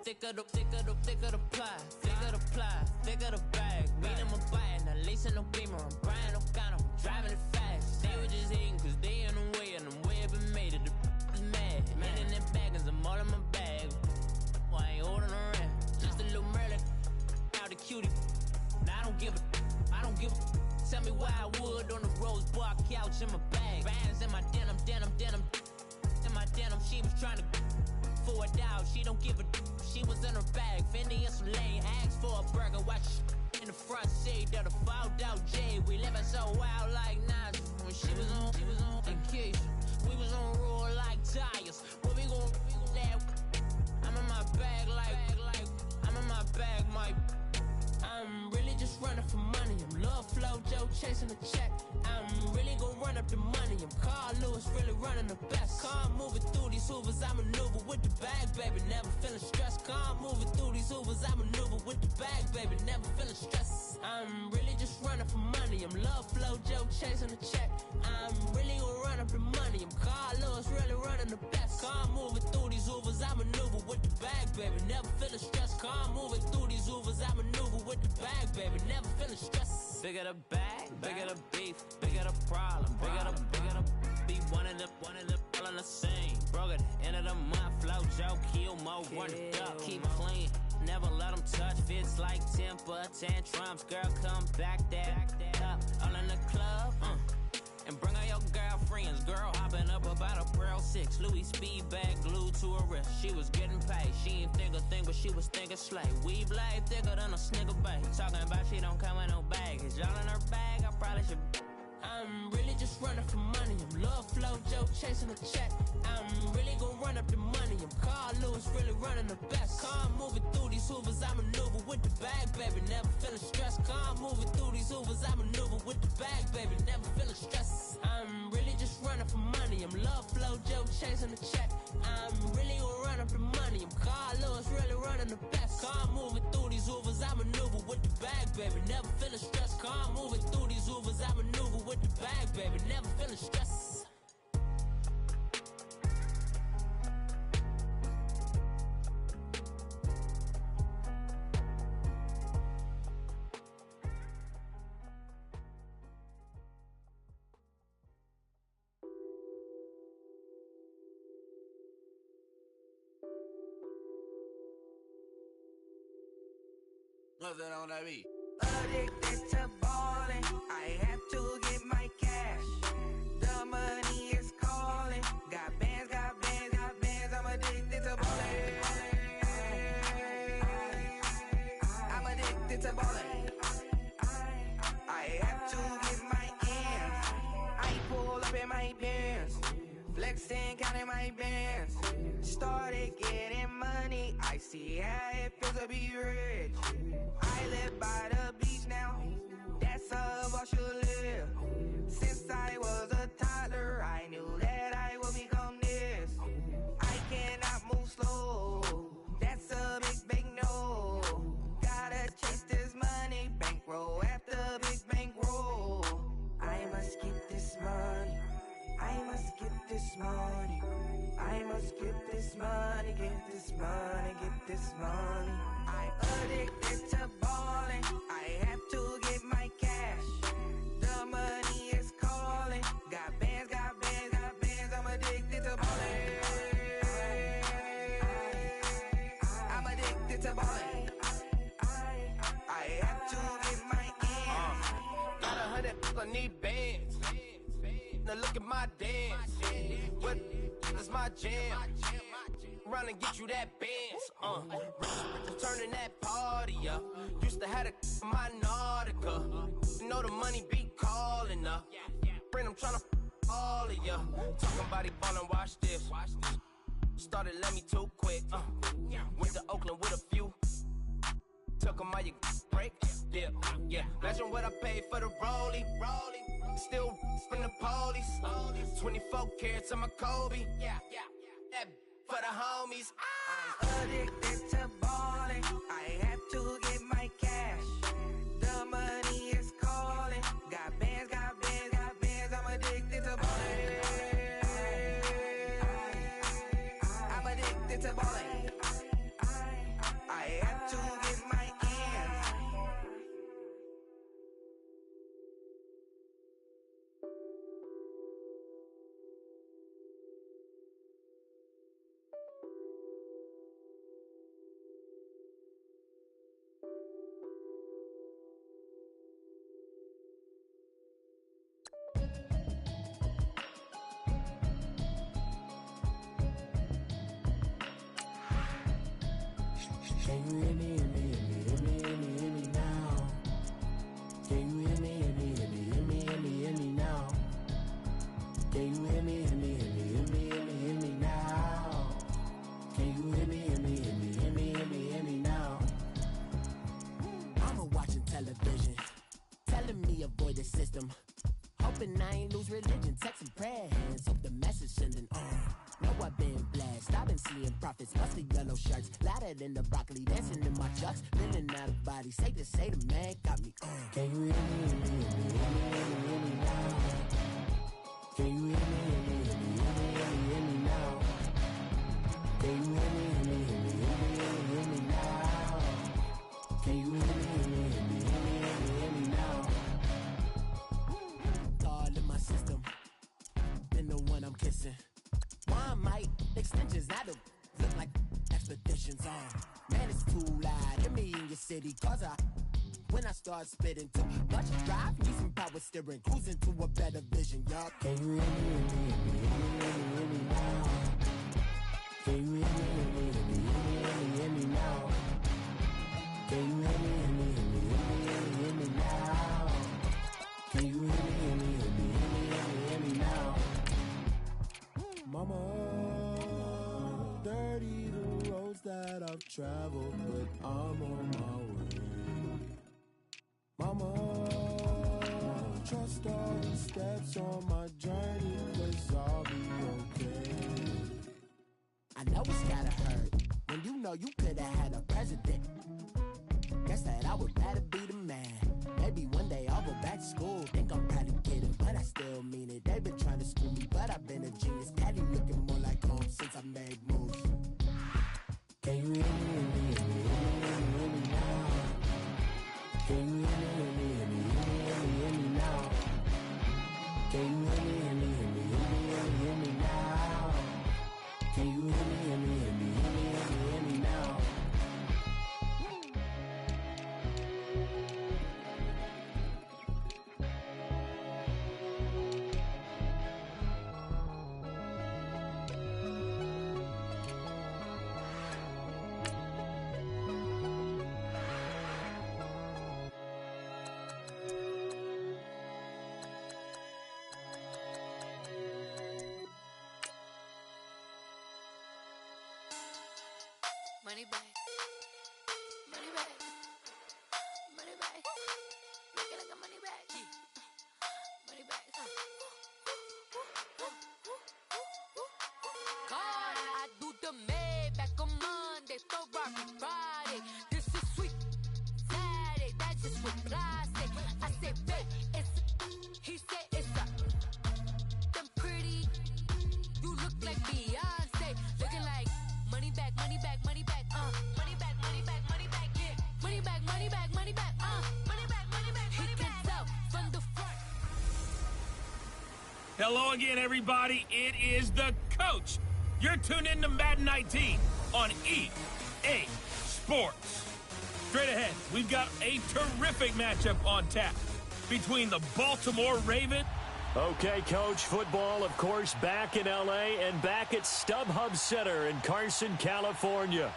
Thicker the pie, thicker the bag. Meet them a bite, now lacing no beamer. I'm Brian O'Connor, I'm driving it fast. They were just hating cause they in the way, and the way I've been made it, the is mad. Man in that bag, cause I'm all in my bag. Well, I ain't holding around, just a little Merlin, out the cutie. Now I don't give a. Tell me why I would on the rose bar couch in my bag. Bands in my denim. In my denim, she was trying to for a doubt, she don't give a. She was in her bag, Fendi and some lane, asked for a burger, watch in the front seat of the fouled out J. We living so wild like Nas. When she was on vacation, we was on roll like tires. What we gon' that? I'm in my bag like I'm in my bag, Mike. I'm really just running for money. I'm Love Flow Joe chasing the check. I'm really gon' run up the money. I'm Carl Lewis, really running the best. Car moving through these hoovers, I maneuver with the bag, baby. Never feeling stressed. Car moving through these hoovers, I maneuver with the bag, baby. Never feeling stressed. I'm really just running for money. I'm Love Flow Joe chasing the check. I'm really gon' run up the money. I'm Carl Lewis, really running the best. Car moving through these hoovers, I maneuver with the bag, baby. Never feeling stressed. Car moving through these hoovers, I maneuver with the bag, baby. Never feeling stressed. Bigger the bag, bigger the beef, bigger the problem, bigger the be one in the all in the same. Broke at the end of the month, flow Joe, kill mo, run it up, keep clean. Never let them touch, fits like temper tantrums. Girl, come back that up, all in the club, and bring all your girlfriends. Girl hopping up about a Pearl 6, Louis speed bag glued to her wrist. She was getting paid, she ain't think a thing, but she was thinking slay. We blade thicker than a snigger bag. Talking about she don't come with no baggage. Y'all in her bag, I probably should. I'm really just running for money. I'm Love Flow Joe chasing the check. I'm really gon' run up the money. I'm Carl Lewis, really running the best. Car moving through these hoovers, I maneuver with the bag, baby. Never feeling stressed. Car moving through these hoovers, I maneuver with the bag, baby. Never feeling stressed. I'm really just running for money. I'm Love Flow Joe chasing the check. I'm really gon' run up the money. I'm Carl Lewis, really running the best. Car moving through these hoovers, I maneuver with the bag, baby. Never feeling stressed. Car moving through these hoovers, I maneuver with the bag, baby. Never feeling stressed. What's that on that beat? Addicted to balling, I have to get my cash. The money is calling. Got bands, I'm addicted to balling. I'm addicted to balling. I have to get my ends. I pull up in my pants, flexing, counting my bands. Started getting money, I see how it feels to be rich. I live by the beach now, that's how I should live. Since I was a toddler, I knew that I would become this. I cannot move slow, that's a big no. Gotta chase this money, bankroll after big bankroll. I must get this money, I must get this money. I must get this money, get this money, get this money. I'm addicted to balling, I have to get my cash. The money is calling. Got bands, I'm addicted to balling. my jam. Run and get you that Benz. Turning that party up. Used to have a my Nautica. You know the money be calling up. Friend, I'm tryna all of ya. Talking about he ballin', watch this. Started let me too quick. Went to Oakland with a few. Took 'em all you break. Yeah. Imagine what I paid for the rollie. Still from the police. 24 carats on my Kobe. That for the homies. I'm addicted to balling. I have to get my cash. The money is calling. Got bands, got bands, got bands. I'm addicted to balling. I'm addicted to balling. I have to get my ends. Can you hear me, hear me, hear me, hear me, hear me, hear me now? Can you hear me, hear me, hear me, hear me, hear me, hear me now? Can you hear me, hear me, hear me, hear me, hear me, hear me now? Can you hear me, hear me, hear me, hear me, hear me, hear me now? Mama watching television, telling me avoid the system. Hoping I ain't lose religion, texting prayer hands, hope the message sending on. Know I've been blessed, I've been seeing prophets, musty yellow shirts, louder than the broccoli, dancing in my chucks, feeling out of body, say the man got me on. Can you hear me, hear me, hear me, hear me, hear me, hear me now? Can you hear me, hear me, hear me, hear me, hear me, hear me now? Can you hear me, hear me, hear me, hear me, hear me, hear me now? Can you hear me, hear me, hear me, hear me, hear me, hear me now? All in my system, been the one I'm kissing. Why might extensions that'll look like expeditions on? Man, it's too loud. Hear me in your city, cause when I start spitting too much drive, need some power steering, cruising to a better vision, y'all. Can you hear me, hear me, hear me, hear me, hear me, hear me now? Can you hear me, hear me, hear me, hear me, hear me, hear me now? Can you hear me, hear me, hear me, hear me, hear me, hear me now? Can you hear me, hear me, hear me, hear me, hear me, hear me now? Mama, dirty the roads that I've traveled, but I'm on my way. Mama, trust all the steps on my journey, 'cause I'll be okay. I know it's gotta hurt when you know you could've had a president. Guess that I would rather be the man. Maybe one day I'll go back to school. Think I'm probably kidding, but I still mean it. They've been trying to school me, but I've been a genius. Caddy looking more like home since I made moves. Can you hear me, hear me, hear me, hear me, hear me now? Can you hear me, hear me, hear me, hear me, hear me, hear me now? Can you hear me, hear me, hear me, hear me, hear me, hear me now? Can you hear me, hear me, hear me, hear me, hear me, hear me now? Money back. Money back. Money back. Make it like a money back. Money back. God, I do the Maybach on Monday, Ferrari Friday. This is sweet Saturday, that's just what plastic. I said, babe, it's he said it's a them pretty. You look like Beyonce, looking like money back, money back, money back, money back, money back, money back, yeah, money back, money back, money back, money back, money back, money back. He can tell from the front. Hello again, everybody. It is the coach. You're tuned in to Madden 19 on EA Sports. Straight ahead, we've got a terrific matchup on tap between the Baltimore Ravens Okay, Coach, football, of course, back in L.A. and back at StubHub Center in Carson, California.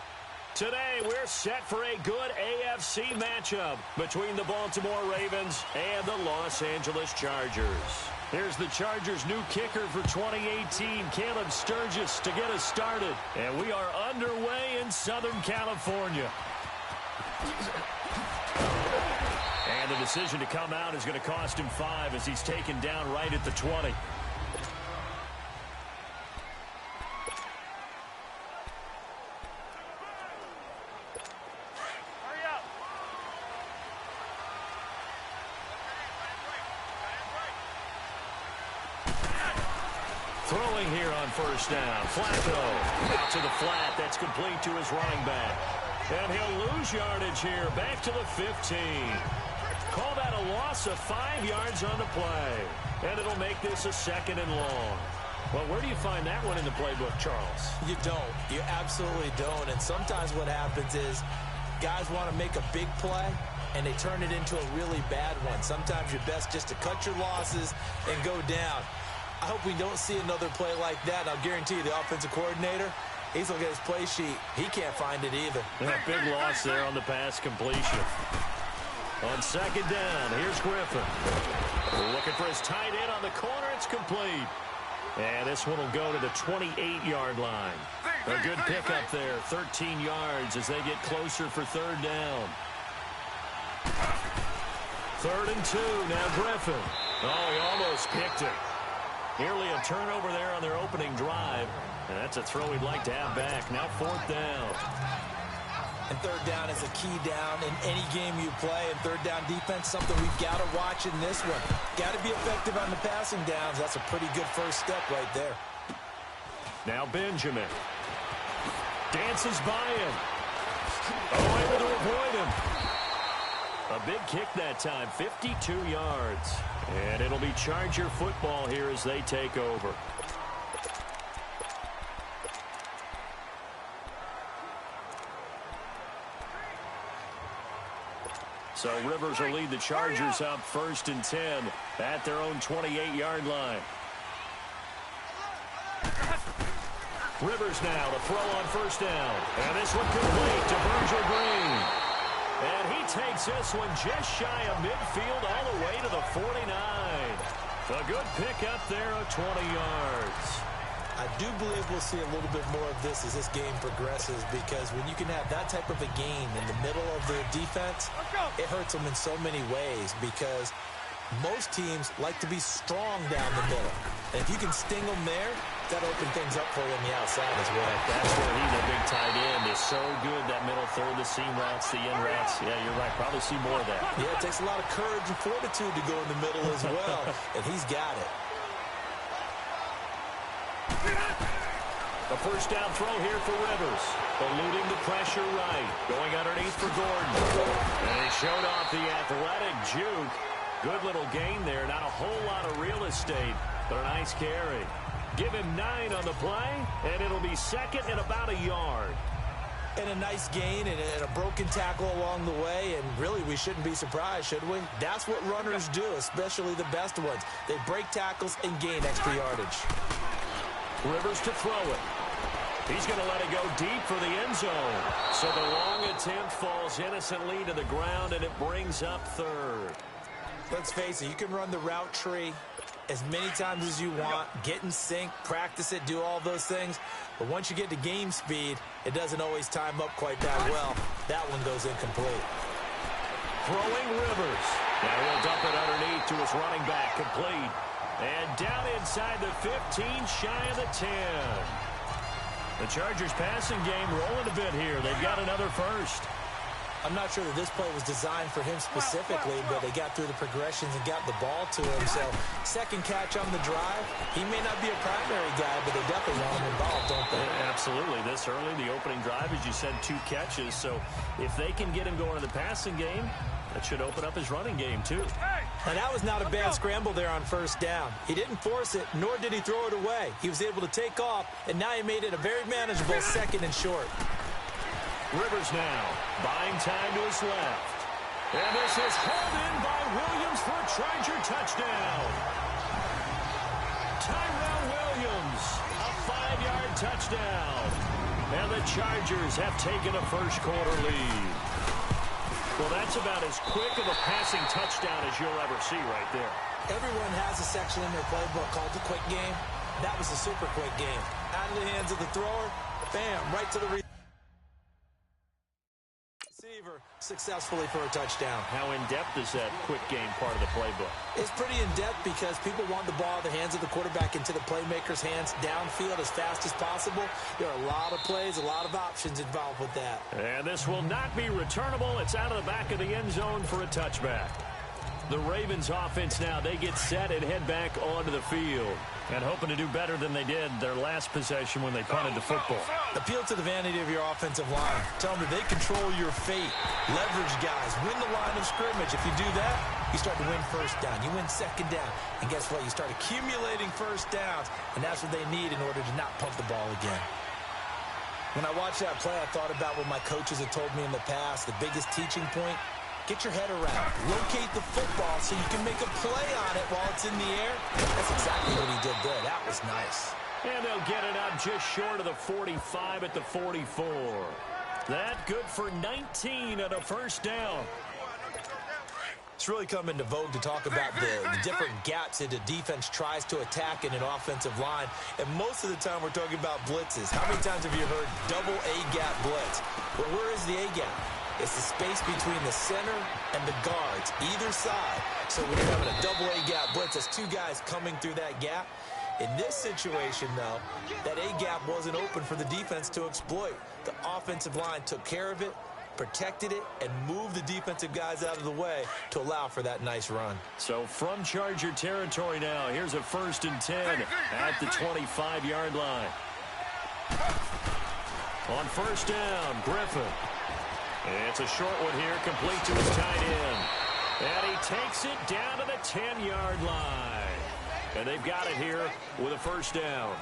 Today, we're set for a good AFC matchup between the Baltimore Ravens and the Los Angeles Chargers. Here's the Chargers' new kicker for 2018, Caleb Sturgis, to get us started. And we are underway in Southern California. And the decision to come out is going to cost him 5 as he's taken down right at the 20. Throwing here on first down. Flacco out to the flat. That's complete to his running back. And he'll lose yardage here. Back to the 15. Call that a loss of 5 yards on the play. And it'll make this a 2nd and long. Well, where do you find that one in the playbook, Charles? You don't. You absolutely don't. And sometimes what happens is guys want to make a big play, and they turn it into a really bad one. Sometimes you're best just to cut your losses and go down. I hope we don't see another play like that. I'll guarantee you the offensive coordinator, he's looking at his play sheet. He can't find it either. Yeah, big loss there on the pass completion. On 2nd down, here's Griffin. Looking for his tight end on the corner. It's complete. And this one will go to the 28-yard line. A good pickup there, 13 yards as they get closer for 3rd down. 3rd and 2, now Griffin. Oh, he almost picked it. Nearly a turnover there on their opening drive. And that's a throw he'd like to have back. Now 4th down. And 3rd down is a key down in any game you play. And 3rd down defense, something we've got to watch in this one. Got to be effective on the passing downs. That's a pretty good first step right there. Now Benjamin. Dances by him. Oh, able to avoid him. A big kick that time, 52 yards. And it'll be Charger football here as they take over. So Rivers will lead the Chargers up 1st and 10 at their own 28-yard line. Rivers now to throw on 1st down. And this one complete to Virgil Green. And he takes this one just shy of midfield all the way to the 49. A good pickup there of 20 yards. I do believe we'll see a little bit more of this as this game progresses, because when you can have that type of a gain in the middle of the defense, it hurts them in so many ways, because most teams like to be strong down the middle. And if you can sting them there, that'll open things up for you on the outside as well. That's where he, the big tight end, is so good, that middle third, the seam routes, the in routes. Yeah, you're right. Probably see more of that. Yeah, it takes a lot of courage and fortitude to go in the middle as well, and he's got it. A 1st down throw here for Rivers. Eluding the pressure right. Going underneath for Gordon. And he showed off the athletic juke. Good little gain there. Not a whole lot of real estate, but a nice carry. Give him 9 on the play, and it'll be 2nd and about a yard. And a nice gain and a broken tackle along the way, and really we shouldn't be surprised, should we? That's what runners do, especially the best ones. They break tackles and gain extra yardage. Rivers to throw it. He's going to let it go deep for the end zone. So the long attempt falls innocently to the ground, and it brings up 3rd. Let's face it, you can run the route tree as many times as you want, get in sync, practice it, do all those things. But once you get to game speed, it doesn't always time up quite that well. That one goes incomplete. Throwing Rivers. Now he'll dump it underneath to his running back, complete. And down inside the 15, shy of the 10. The Chargers passing game rolling a bit here. They've got another first. I'm not sure that this play was designed for him specifically, but they got through the progressions and got the ball to him. So 2nd catch on the drive. He may not be a primary guy, but they definitely want him involved, don't they? Yeah, absolutely. This early, the opening drive, as you said, 2 catches. So if they can get him going in the passing game, that should open up his running game, too. And that was not a bad scramble there on 1st down. He didn't force it, nor did he throw it away. He was able to take off, and now he made it a very manageable 2nd and short. Rivers now buying time to his left. And this is hauled in by Williams for a Charger touchdown. Tyrell Williams, a 5-yard touchdown. And the Chargers have taken a first-quarter lead. Well, that's about as quick of a passing touchdown as you'll ever see right there. Everyone has a section in their playbook called the quick game. That was a super quick game. Out of the hands of the thrower, bam, right to the receiver successfully for a touchdown. How in-depth is that quick game part of the playbook? It's pretty in-depth because people want the ball in the hands of the quarterback into the playmaker's hands downfield as fast as possible. There are a lot of plays, a lot of options involved with that. And this will not be returnable. It's out of the back of the end zone for a touchback. The Ravens offense now, they get set and head back onto the field. And hoping to do better than they did their last possession when they punted the football. Appeal to the vanity of your offensive line. Tell them that they control your fate. Leverage guys. Win the line of scrimmage. If you do that, you start to win first down. You win second down. And guess what? You start accumulating first downs. And that's what they need in order to not pump the ball again. When I watched that play, I thought about what my coaches had told me in the past. The biggest teaching point, get your head around. Locate the football so you can make a play on it while it's in the air. That's exactly what he did there. That was nice. And they'll get it up just short of the 45 at the 44. That good for 19 at a first down. It's really come into vogue to talk about the different gaps that the defense tries to attack in an offensive line. And most of the time we're talking about blitzes. How many times have you heard double A-gap blitz? Well, where is the A-gap? It's the space between the center and the guards, either side. So when you're having a double A-gap blitz, that's two guys coming through that gap. In this situation, though, that A-gap wasn't open for the defense to exploit. The offensive line took care of it, protected it, and moved the defensive guys out of the way to allow for that nice run. So from Charger territory now, here's a 1st and 10 at the 25-yard line. On first down, Griffin. It's a short one here, complete to his tight end. And he takes it down to the 10-yard line. And they've got it here with a first down.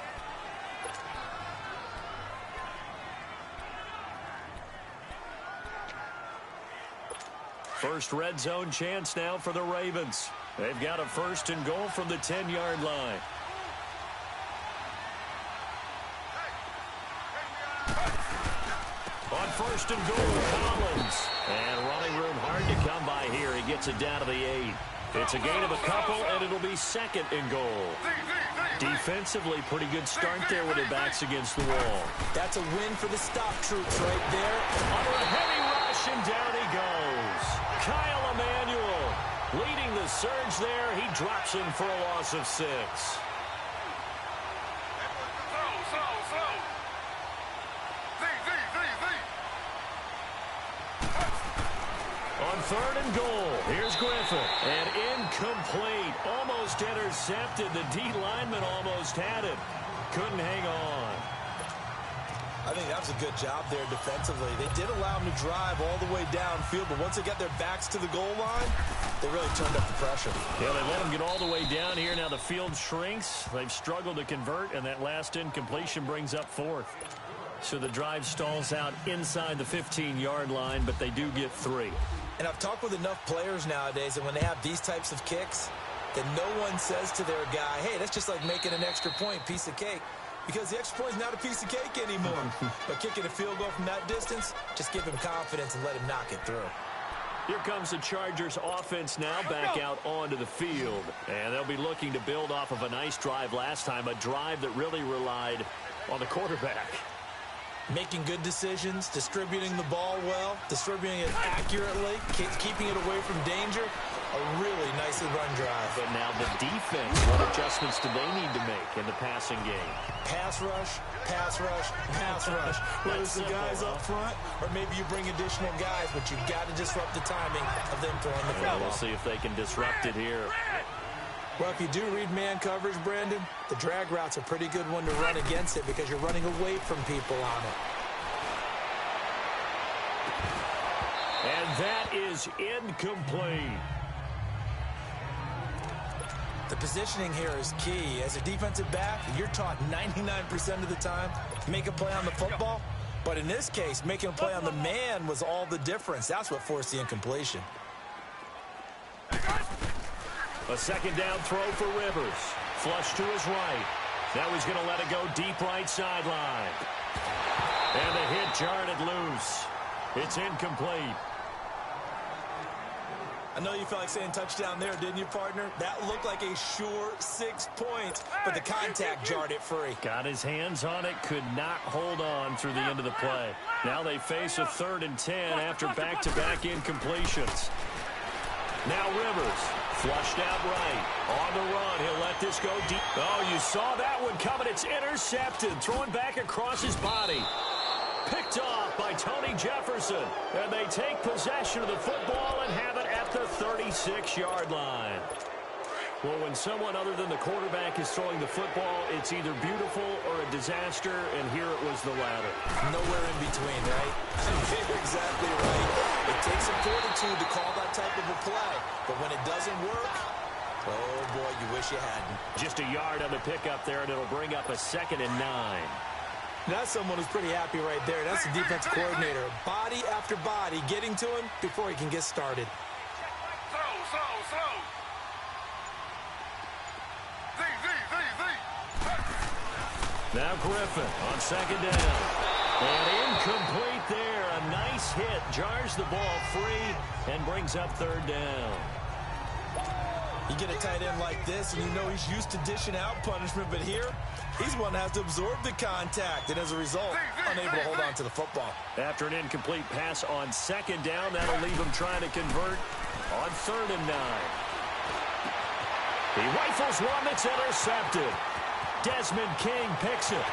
First red zone chance now for the Ravens. They've got a 1st and goal from the 10-yard line. On 1st and goal, Collins. And running room hard to come by here. He gets it down to the 8. It's a gain of a couple, and it'll be 2nd and goal. Defensively, pretty good start there with their backs against the wall. That's a win for the stop troops right there. Under a heavy rush, and down he goes. Kyle Emanuel leading the surge there. He drops him for a loss of 6. On 3rd and goal, here's Griffin. And incomplete. Almost intercepted. The D lineman almost had it. Couldn't hang on. I think that was a good job there defensively. They did allow him to drive all the way downfield, but once they got their backs to the goal line, they really turned up the pressure. Yeah, they let him get all the way down here. Now the field shrinks. They've struggled to convert, and that last incompletion brings up 4th. So the drive stalls out inside the 15-yard line, but they do get 3. And I've talked with enough players nowadays that when they have these types of kicks, that no one says to their guy, hey, that's just like making an extra point, piece of cake. Because the extra point is not a piece of cake anymore. But kicking a field goal from that distance, just give him confidence and let him knock it through. Here comes the Chargers offense now back out onto the field. And they'll be looking to build off of a nice drive last time, a drive that really relied on the quarterback. Making good decisions, distributing the ball well, distributing it accurately, keeping it away from danger. A really nicely run drive. But now the defense, what adjustments do they need to make in the passing game? Pass rush, pass rush, pass rush. Whether it's the guys up front or maybe you bring additional guys, but you've got to disrupt the timing of them throwing the football. We'll see if they can disrupt it here. Well, if you do read man coverage, Brandon, the drag route's a pretty good one to run against it because you're running away from people on it. And that is incomplete. The positioning here is key. As a defensive back, you're taught 99% of the time, make a play on the football. But in this case, making a play on the man was all the difference. That's what forced the incompletion. A 2nd down throw for Rivers. Flush to his right. Now he's going to let it go deep right sideline. And the hit jarred it loose. It's incomplete. I know you felt like saying touchdown there, didn't you, partner? That looked like a sure 6 points, but the contact jarred it free. Got his hands on it, could not hold on through the end of the play. Now they face a 3rd and 10 after back-to-back incompletions. Now Rivers, flushed out right. On the run, he'll let this go deep. Oh, you saw that one coming. It's intercepted, thrown back across his body. Picked off by Tony Jefferson. And they take possession of the football and have it at the 36-yard line. Well, when someone other than the quarterback is throwing the football, it's either beautiful or a disaster, and here it was the latter. Nowhere in between, right? You're exactly right. It takes some fortitude to call that type of a play, but when it doesn't work, oh boy, you wish you hadn't. Just a yard on the pickup there, and it'll bring up a 2nd and 9. That's someone who's pretty happy right there. That's the defense coordinator. Body after body getting to him before he can get started. Slow. Now Griffin on 2nd down. And incomplete there. A nice hit. Jars the ball free and brings up 3rd down. You get a tight end like this, and you know he's used to dishing out punishment, but here, he's one that has to absorb the contact, and as a result, unable to hold on to the football. After an incomplete pass on 2nd down, that'll leave him trying to convert on 3rd and 9. He rifles one that's intercepted. Desmond King picks it.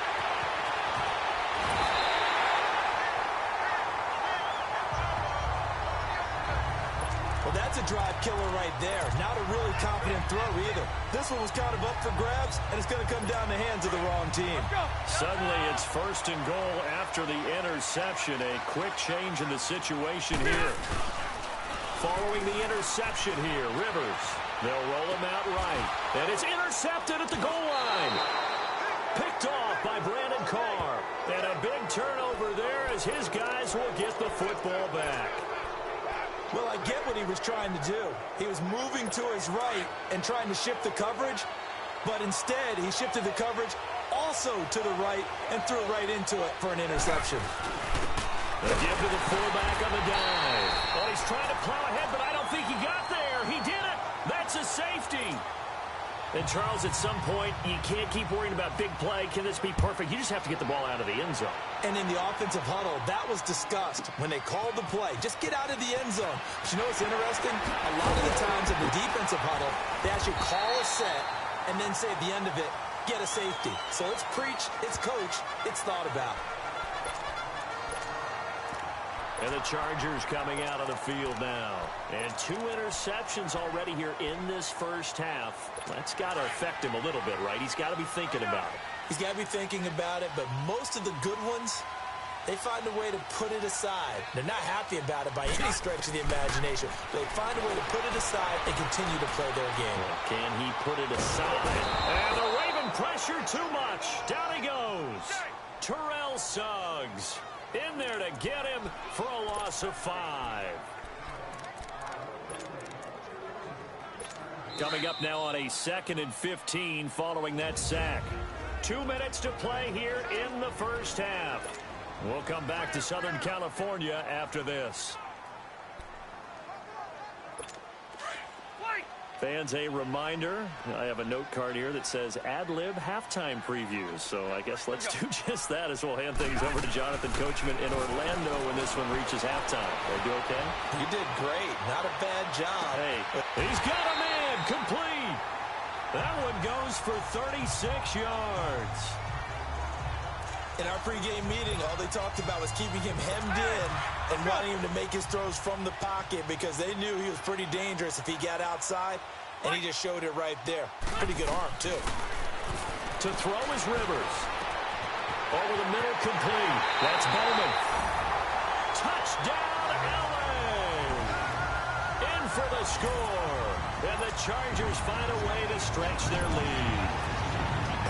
Well, that's a drive killer right there. Not a really confident throw either. This one was kind of up for grabs, and it's going to come down the hands of the wrong team. Suddenly, it's 1st and goal after the interception. A quick change in the situation here. Following the interception here, Rivers. They'll roll him out right. And it's intercepted at the goal line. Picked off by Brandon Carr. And a big turnover there as his guys will get the football back. Well, I get what he was trying to do. He was moving to his right and trying to shift the coverage, but instead he shifted the coverage also to the right and threw it right into it for an interception. The give to the fullback on the dive. Well, he's trying to plow ahead, but I don't think he got there. He did it. That's a safety. And, Charles, at some point, you can't keep worrying about big play. Can this be perfect? You just have to get the ball out of the end zone. And in the offensive huddle, that was discussed when they called the play. Just get out of the end zone. But you know what's interesting? A lot of the times in the defensive huddle, they actually call a set and then say at the end of it, get a safety. So it's preach, it's coach, it's thought about. And the Chargers coming out of the field now. And 2 interceptions already here in this first half. That's got to affect him a little bit, right? He's got to be thinking about it. He's got to be thinking about it, but most of the good ones, they find a way to put it aside. They're not happy about it by any stretch of the imagination. They find a way to put it aside and continue to play their game. Well, can he put it aside? And the Raven pressure too much. Down he goes. Terrell Suggs in there to get him for a loss of 5. Coming up now on a 2nd and 15 following that sack. 2 minutes to play here in the first half. We'll come back to Southern California after this. Fans, a reminder, I have a note card here that says ad-lib halftime previews. So I guess let's do just that as we'll hand things over to Jonathan Coachman in Orlando when this one reaches halftime. They do okay? You did great. Not a bad job. Hey, he's got a man complete. That one goes for 36 yards. In our pregame meeting, all they talked about was keeping him hemmed in and wanting him to make his throws from the pocket because they knew he was pretty dangerous if he got outside, and he just showed it right there. Pretty good arm, too. To throw is Rivers. Over the middle, complete. That's Bowman. Touchdown, LA! In for the score. And the Chargers find a way to stretch their lead.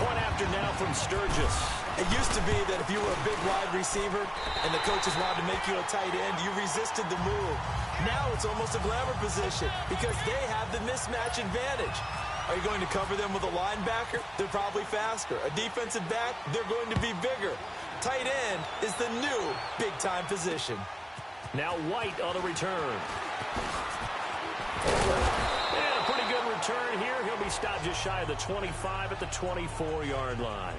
Point after now from Sturgis. It used to be that if you were a big wide receiver and the coaches wanted to make you a tight end, you resisted the move. Now it's almost a glamour position because they have the mismatch advantage. Are you going to cover them with a linebacker? They're probably faster. A defensive back? They're going to be bigger. Tight end is the new big-time position. Now White on the return. And a pretty good return here. He'll be stopped just shy of the 25 at the 24-yard line.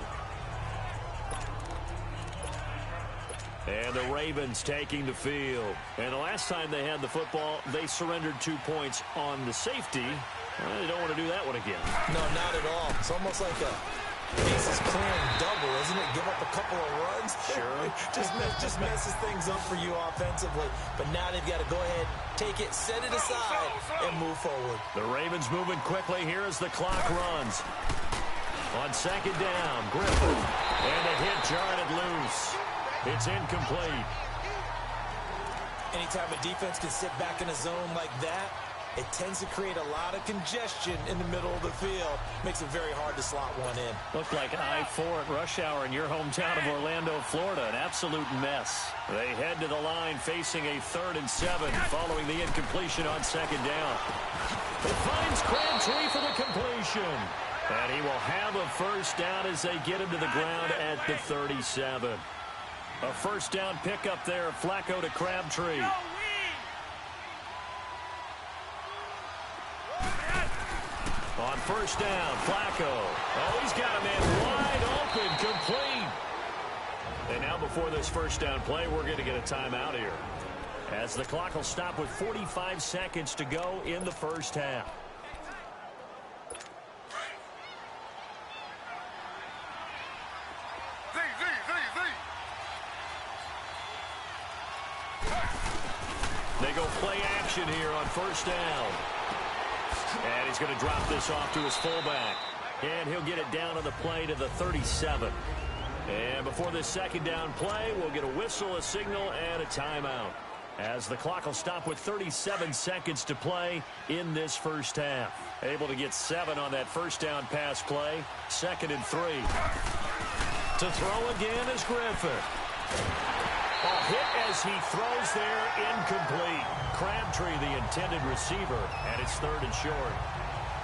And the Ravens taking the field. And the last time they had the football, they surrendered 2 points on the safety. Well, they don't want to do that one again. No, not at all. It's almost like a bases clearing double, isn't it? Give up a couple of runs. Sure. just messes things up for you offensively. But now they've got to go ahead, take it, set it aside, and move forward. The Ravens moving quickly here as the clock runs. On second down, Griffin. And a hit jarred it loose. It's incomplete. Anytime a defense can sit back in a zone like that, it tends to create a lot of congestion in the middle of the field. Makes it very hard to slot one in. Looked like I-4 at rush hour in your hometown of Orlando, Florida. An absolute mess. They head to the line facing a 3rd and 7 following the incompletion on second down. It finds Crabtree for the completion. And he will have a first down as they get him to the ground at the 37. A first down pickup there, Flacco to Crabtree. On first down, Flacco. Oh, he's got a man wide open, complete. And now before this first down play, we're going to get a timeout here, as the clock will stop with 45 seconds to go in the first half. They go play action here on first down. And he's going to drop this off to his fullback. And he'll get it down on the play to the 37. And before this second down play, we'll get a whistle, a signal, and a timeout, as the clock will stop with 37 seconds to play in this first half. Able to get 7 on that first down pass play. 2nd and 3. To throw again is Griffin. A hit as he throws there, incomplete. Crabtree, the intended receiver, and it's 3rd and short.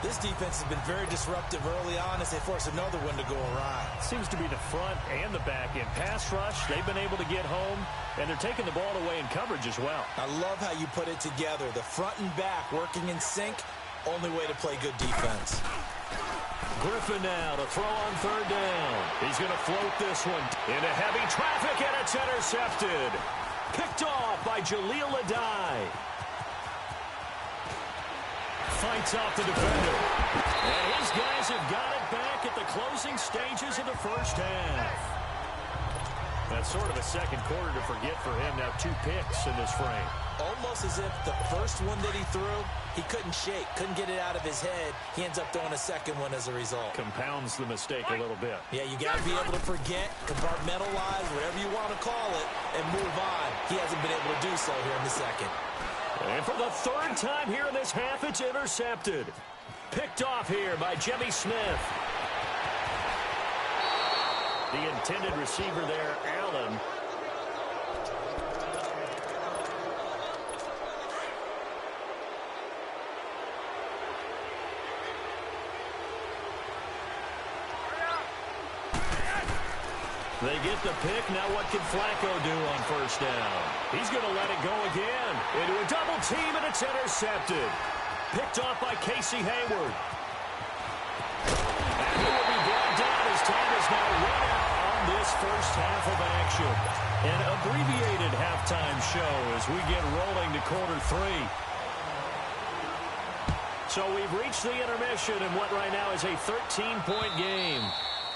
This defense has been very disruptive early on as they force another one to go awry. Seems to be the front and the back end. Pass rush, they've been able to get home, and they're taking the ball away in coverage as well. I love how you put it together. The front and back working in sync, only way to play good defense. Griffin now to throw on 3rd down. He's going to float this one into heavy traffic, and it's intercepted. Picked off by Jaleel Adai. Fights off the defender. And his guys have got it back at the closing stages of the first half. That's sort of a second quarter to forget for him. Now 2 picks in this frame. Almost as if the first one that he threw, he couldn't shake, couldn't get it out of his head. He ends up throwing a second one as a result. Compounds the mistake a little bit. Yeah, you got to be able to forget, compartmentalize, whatever you want to call it, and move on. He hasn't been able to do so here in the second. And for the 3rd time here in this half, it's intercepted. Picked off here by Jimmy Smith. The intended receiver there, Allen. They get the pick. Now what can Flacco do on first down? He's going to let it go again. Into a double team, and it's intercepted. Picked off by Casey Hayward. And he will be brought down as time is now run out on this first half of action. An abbreviated halftime show as we get rolling to quarter 3. So we've reached the intermission in what right now is a 13-point game.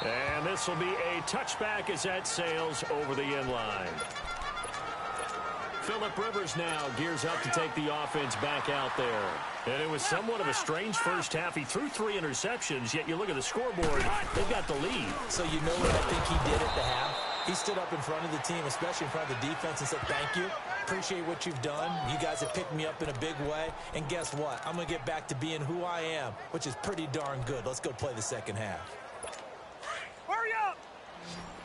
And this will be a touchback as that sails over the end line. Phillip Rivers now gears up to take the offense back out there. And it was somewhat of a strange first half. He threw 3 interceptions, yet you look at the scoreboard, they've got the lead. So you know what I think he did at the half? He stood up in front of the team, especially in front of the defense, and said, thank you. Appreciate what you've done. You guys have picked me up in a big way. And guess what? I'm going to get back to being who I am, which is pretty darn good. Let's go play the second half. Hurry up!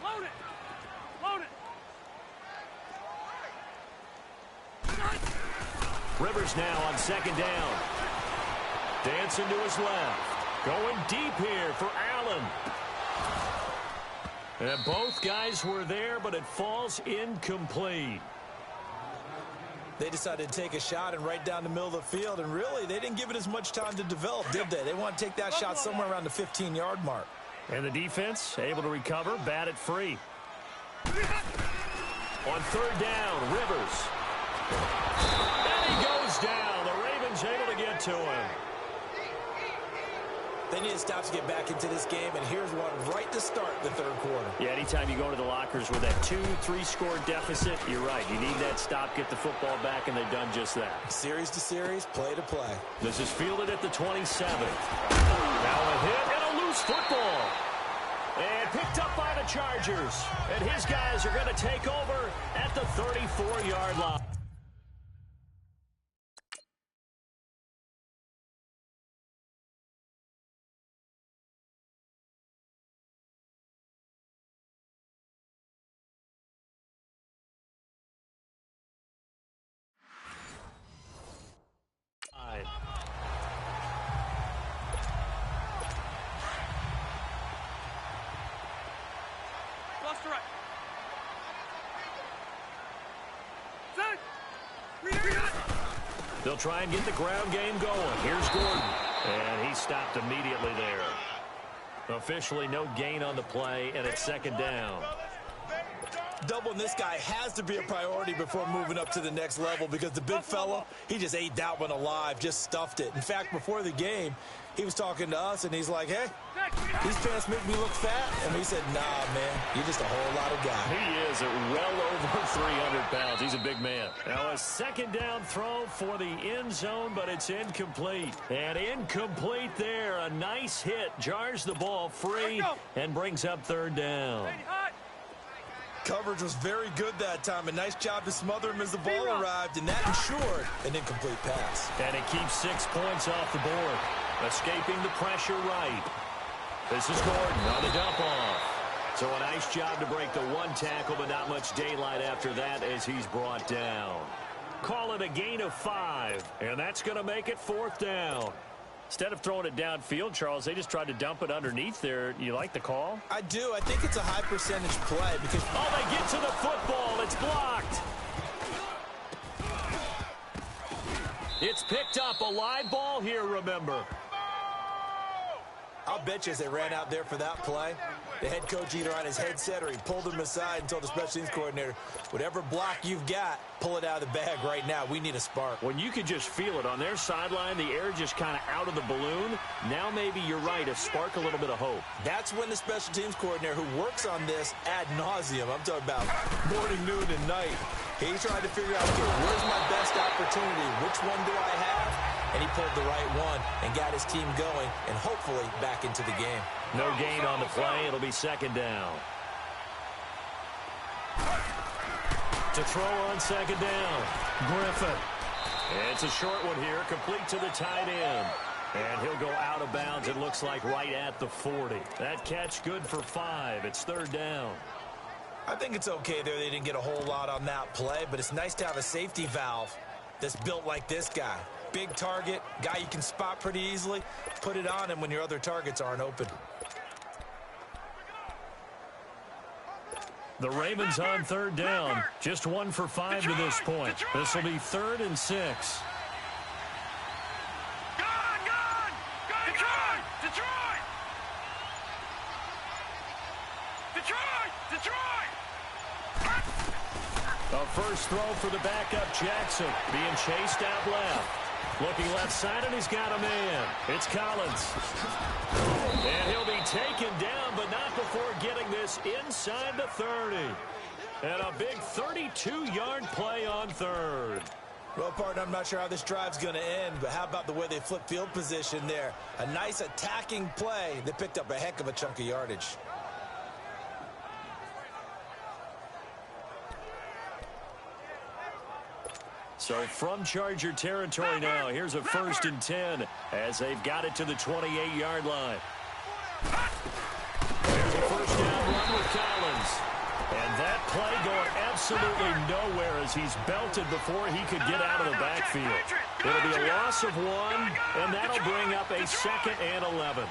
Load it! Load it! Rivers now on second down. Dancing to his left. Going deep here for Allen. And both guys were there, but it falls incomplete. They decided to take a shot and right down the middle of the field, and really, they didn't give it as much time to develop, did they? They want to take that shot somewhere around the 15-yard mark. And the defense able to recover, bat it free. On third down, Rivers. And he goes down. The Ravens able to get to him. They need to stop to get back into this game, and here's one right to start the third quarter. Yeah, anytime you go into the lockers with that 2-3 score deficit, you're right. You need that stop, get the football back, and they've done just that. Series to series, play to play. This is fielded at the 27. Now a hit and a loose football. And picked up by the Chargers. And his guys are going to take over at the 34-yard line. Cluster right. They'll try and get the ground game going. Here's Gordon. And he stopped immediately there. Officially no gain on the play, and it's second down. Doubling this guy has to be a priority before moving up to the next level because the big fella, he just ate that one alive, just stuffed it. In fact, before the game, he was talking to us, and he's like, hey, these pants make me look fat. And we said, nah, man, you're just a whole lot of guy. He is at well over 300 pounds. He's a big man. Now a second down throw for the end zone, but it's incomplete. And incomplete there. A nice hit. Jars the ball free and brings up third down. Coverage was very good that time. A nice job to smother him as the ball arrived, and that ensured an incomplete pass. And it keeps 6 points off the board. Escaping the pressure right. This is Gordon on the dump off. So a nice job to break the one tackle, but not much daylight after that as he's brought down. Call it a gain of 5, and that's going to make it fourth down. Instead of throwing it downfield, Charles, they just tried to dump it underneath there. You like the call? I do. I think it's a high percentage play because... Oh, they get to the football. It's blocked. It's picked up. A live ball here, remember. I'll bet you as they ran out there for that play, the head coach either on his headset or he pulled him aside and told the special teams coordinator, whatever block you've got, pull it out of the bag right now. We need a spark. When you could just feel it on their sideline, the air just kind of out of the balloon. Now maybe you're right, a spark, a little bit of hope. That's when the special teams coordinator who works on this ad nauseum, I'm talking about morning, noon, and night, he's trying to figure out, okay, where's my best opportunity? Which one do I have? And he pulled the right one and got his team going and hopefully back into the game. No gain on the play. It'll be second down. To throw on second down, Griffin. It's a short one here, complete to the tight end. And he'll go out of bounds, it looks like, right at the 40. That catch good for 5. It's third down. I think it's okay there. They didn't get a whole lot on that play, but it's nice to have a safety valve that's built like this guy. Big target, guy you can spot pretty easily. Put it on him when your other targets aren't open. The Ravens on third down. Just 1 for 5 to this point. This will be 3rd and 6. A first throw for the backup Jackson. Being chased out left. Looking left side, and he's got a man. It's Collins. And he'll be taken down, but not before getting this inside the 30. And a big 32-yard play on third. Well, partner, I'm not sure how this drive's going to end, but how about the way they flip field position there? A nice attacking play that picked up a heck of a chunk of yardage. So from Charger territory now, here's a 1st and 10 as they've got it to the 28-yard line. There's a first down run with Collins. And that play going absolutely nowhere as he's belted before he could get out of the backfield. It'll be a loss of 1, and that'll bring up a 2nd and 11. Gone!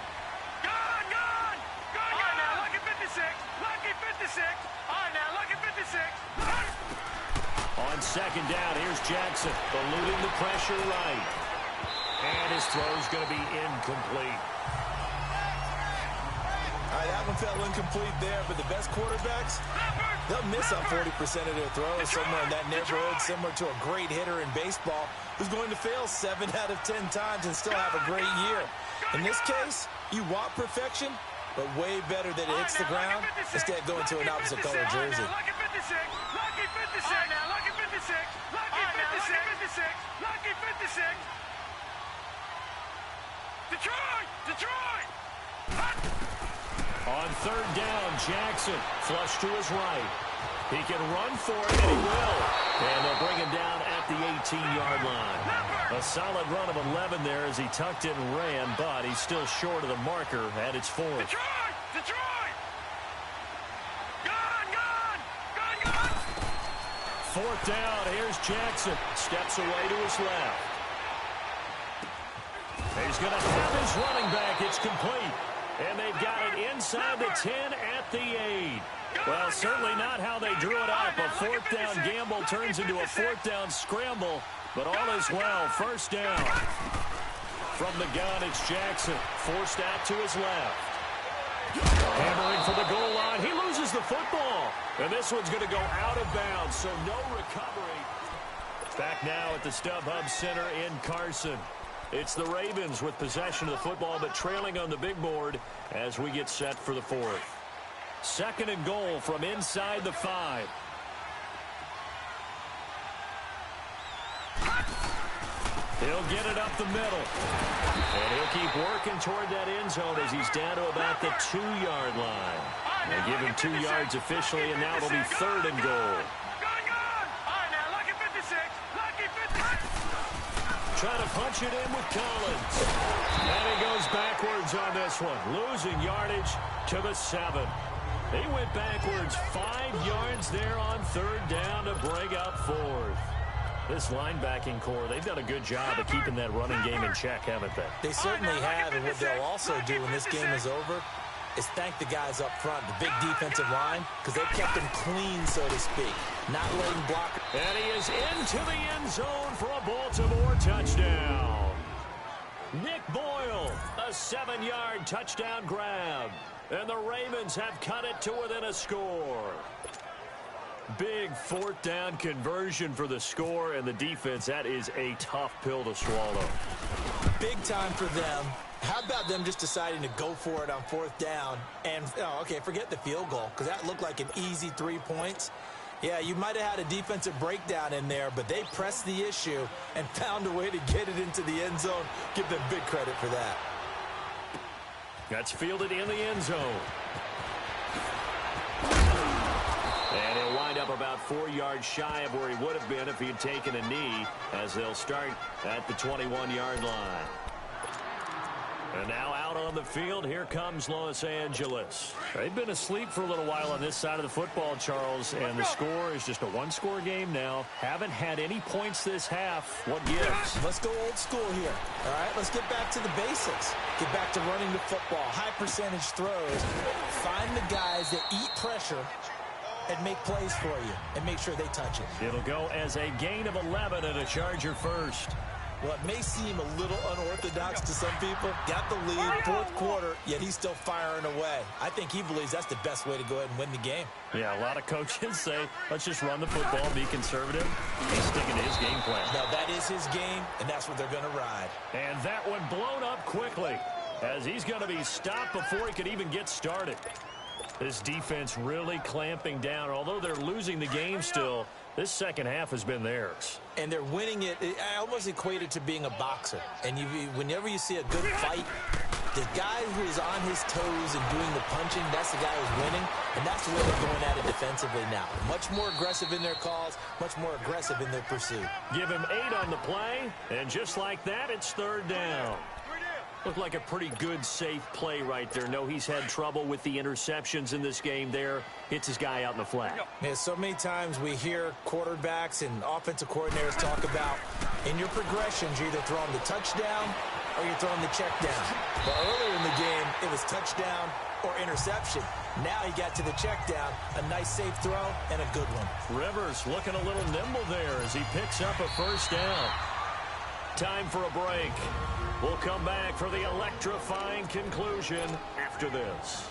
All right, now, lucky 56. Lucky 56. All right, now, lucky 56. On 2nd down, here's Jackson, eluding the pressure right. And his throw's going to be incomplete. All right, that one fell incomplete there, but the best quarterbacks, they'll miss on 40% of their throws somewhere in that neighborhood, similar to a great hitter in baseball who's going to fail 7 out of 10 times and still have a great year. In this case, you want perfection, but way better that it hits the ground instead of going to an opposite color jersey. Lucky 56. Lucky 56. Now, lucky 56. Lucky 56. Lucky 56. Detroit! On 3rd down, Jackson flush to his right. He can run for it, and he will. And they'll bring him down at the 18-yard line. A solid run of 11 there as he tucked it and ran, but he's still short of the marker at its 4th. Detroit! Gone! 4th down, here's Jackson. Steps away to his left. He's going to have his running back. It's complete. And they've got it inside the 10 at the 8. Well, certainly not how they drew it up. A 4th down gamble turns into a 4th down scramble, but all is well. 1st down. From the gun, it's Jackson. Forced out to his left. Hammering for the goal line. He loses the football. And this one's going to go out of bounds, so no recovery. Back now at the StubHub Center in Carson. It's the Ravens with possession of the football, but trailing on the big board as we get set for the 4th. 2nd and goal from inside the 5. He'll get it up the middle. And he'll keep working toward that end zone as he's down to about the 2-yard line. They give him 2 yards officially, and now it'll be 3rd and goal. Trying to punch it in with Collins. And he goes backwards on this one. Losing yardage to the 7. He went backwards 5 yards there on 3rd down to bring up 4th. This linebacking core, they've done a good job of keeping that running game in check, haven't they? They certainly have, and what they'll also do when this game is over is thank the guys up front, the big defensive line, because they've kept them clean, so to speak. Not letting block. And he is into the end zone for a Baltimore touchdown. Nick Boyle, a 7-yard touchdown grab. And the Ravens have cut it to within a score. Big 4th down conversion for the score, and the defense, that is a tough pill to swallow. Big time for them. How about them just deciding to go for it on 4th down? And, forget the field goal, because that looked like an easy 3 points. Yeah, you might have had a defensive breakdown in there, but they pressed the issue and found a way to get it into the end zone. Give them big credit for that. That's fielded in the end zone. And he'll wind up about 4 yards shy of where he would have been if he had taken a knee, as they'll start at the 21-yard line. And now out on the field, here comes Los Angeles. They've been asleep for a little while on this side of the football, Charles, and the score is just a 1-score game now. Haven't had any points this half. What gives? Let's go old school here. All right, let's get back to the basics. Get back to running the football, high percentage throws. Find the guys that eat pressure and make plays for you and make sure they touch it. It'll go as a gain of 11 and a Charger first. Well, it may seem a little unorthodox to some people. Got the lead, 4th quarter, yet he's still firing away. I think he believes that's the best way to go ahead and win the game. Yeah, a lot of coaches say, let's just run the football, be conservative. He's sticking to his game plan. Now, that is his game, and that's what they're going to ride. And that one blown up quickly, as he's going to be stopped before he could even get started. This defense really clamping down. Although they're losing the game still, this second half has been theirs. And they're winning it. I almost equate it to being a boxer. And whenever you see a good fight, the guy who is on his toes and doing the punching, that's the guy who's winning. And that's the way they're going at it defensively now. Much more aggressive in their calls, much more aggressive in their pursuit. Give him 8 on the play, and just like that, it's 3rd down. Looked like a pretty good, safe play right there. No, he's had trouble with the interceptions in this game there. Hits his guy out in the flat. Yeah, so many times we hear quarterbacks and offensive coordinators talk about in your progressions, you're either throwing the touchdown or you're throwing the check down. But earlier in the game, it was touchdown or interception. Now he got to the check down, a nice safe throw, and a good one. Rivers looking a little nimble there as he picks up a first down. Time for a break. We'll come back for the electrifying conclusion after this.